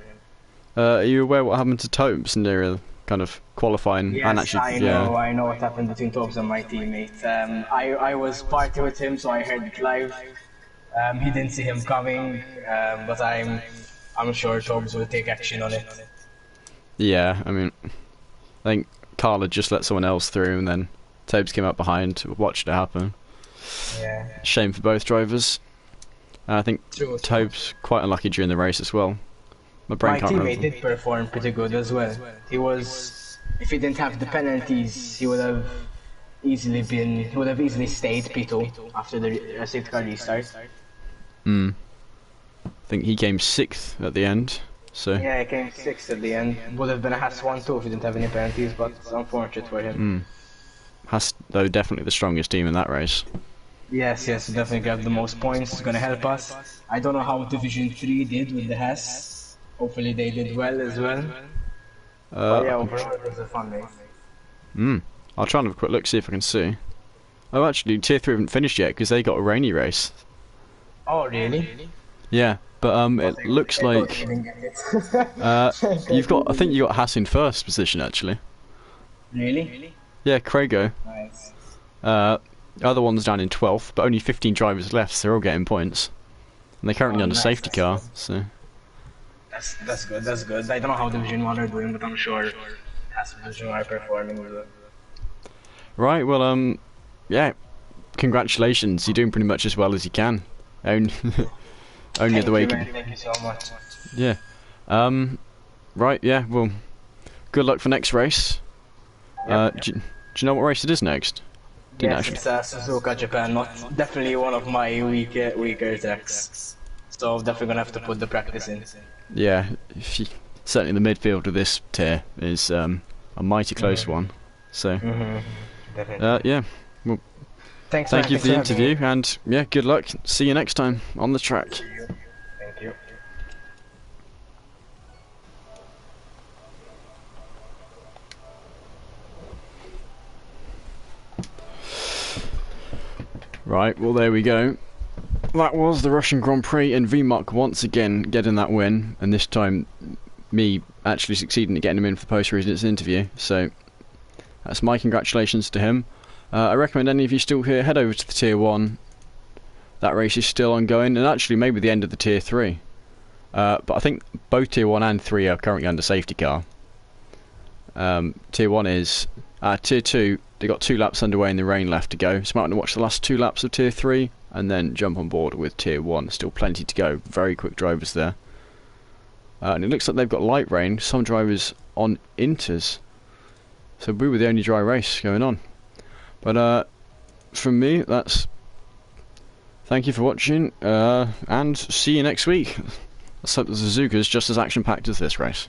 A: Are you aware what happened to Tobes near the kind of qualifying?
B: Yes,
A: and actually,
B: I know what happened between Tobes and my teammate. I was partying with him, so I heard it live. He didn't see him coming, but I'm sure Tobes will take action on it.
A: Yeah, I mean, I think Carl had just let someone else through, and then Tobes came up behind to watch it happen.
B: Yeah.
A: Shame for both drivers. I think Tobes quite unlucky during the race as well. My
B: teammate did perform pretty good as well. If he didn't have the penalties, he would have easily stayed P2 after the safety car restart.
A: I think he came 6th at the end. So
B: yeah, he came 6th at the end. Would have been a Haas 1 too if he didn't have any penalties, but it's unfortunate for him.
A: Haas, though, definitely the strongest team in that race.
B: Yes, definitely grabbed the most points. It's gonna help us. I don't know how Division 3 did with the Haas. Hopefully they did well as well. But yeah, overall it was a fun race.
A: I'll try and have a quick look, see if I can see. Oh, actually, Tier 3 haven't finished yet because they got a rainy race.
B: Oh, really?
A: Yeah, but it looks like I think you got Haas in first position actually.
B: Really?
A: Yeah, Crago.
B: Nice.
A: Other one's down in 12th, but only 15 drivers left, so they're all getting points. And they're currently on a safety car, so...
B: That's good. I don't know how Division 1 are doing, but I'm sure Division 1 are performing well.
A: Right, well, yeah, congratulations, you're doing pretty much as well as you can. Only the way you can...
B: Thank you so much.
A: Yeah. Right, yeah, well, good luck for next race. Do you know what race it is next?
B: Yes, it's Suzuka, Japan. Definitely one of my weaker tracks. So definitely gonna have to put the practice in.
A: Yeah, certainly the midfield of this tier is a mighty close one. So, yeah, well, thank you for the interview, and yeah, good luck. See you next time on the track.
B: Thank you.
A: Right, well there we go. that was the Russian Grand Prix, and VMUK once again getting that win, and this time me actually succeeding at getting him in for the post-race interview. So that's my congratulations to him. I recommend any of you still here, head over to the Tier 1. That race is still ongoing, and actually maybe the end of the Tier 3. But I think both Tier 1 and 3 are currently under safety car. Tier 1 is... Tier 2, they got 2 laps underway in the rain left to go, so might want to watch the last 2 laps of Tier 3, and then jump on board with Tier 1. Still plenty to go, very quick drivers there. And it looks like they've got light rain, some drivers on inters. So we were the only dry race going on. But from me, that's... Thank you for watching, and see you next week. Let's hope the Suzuka's just as action-packed as this race.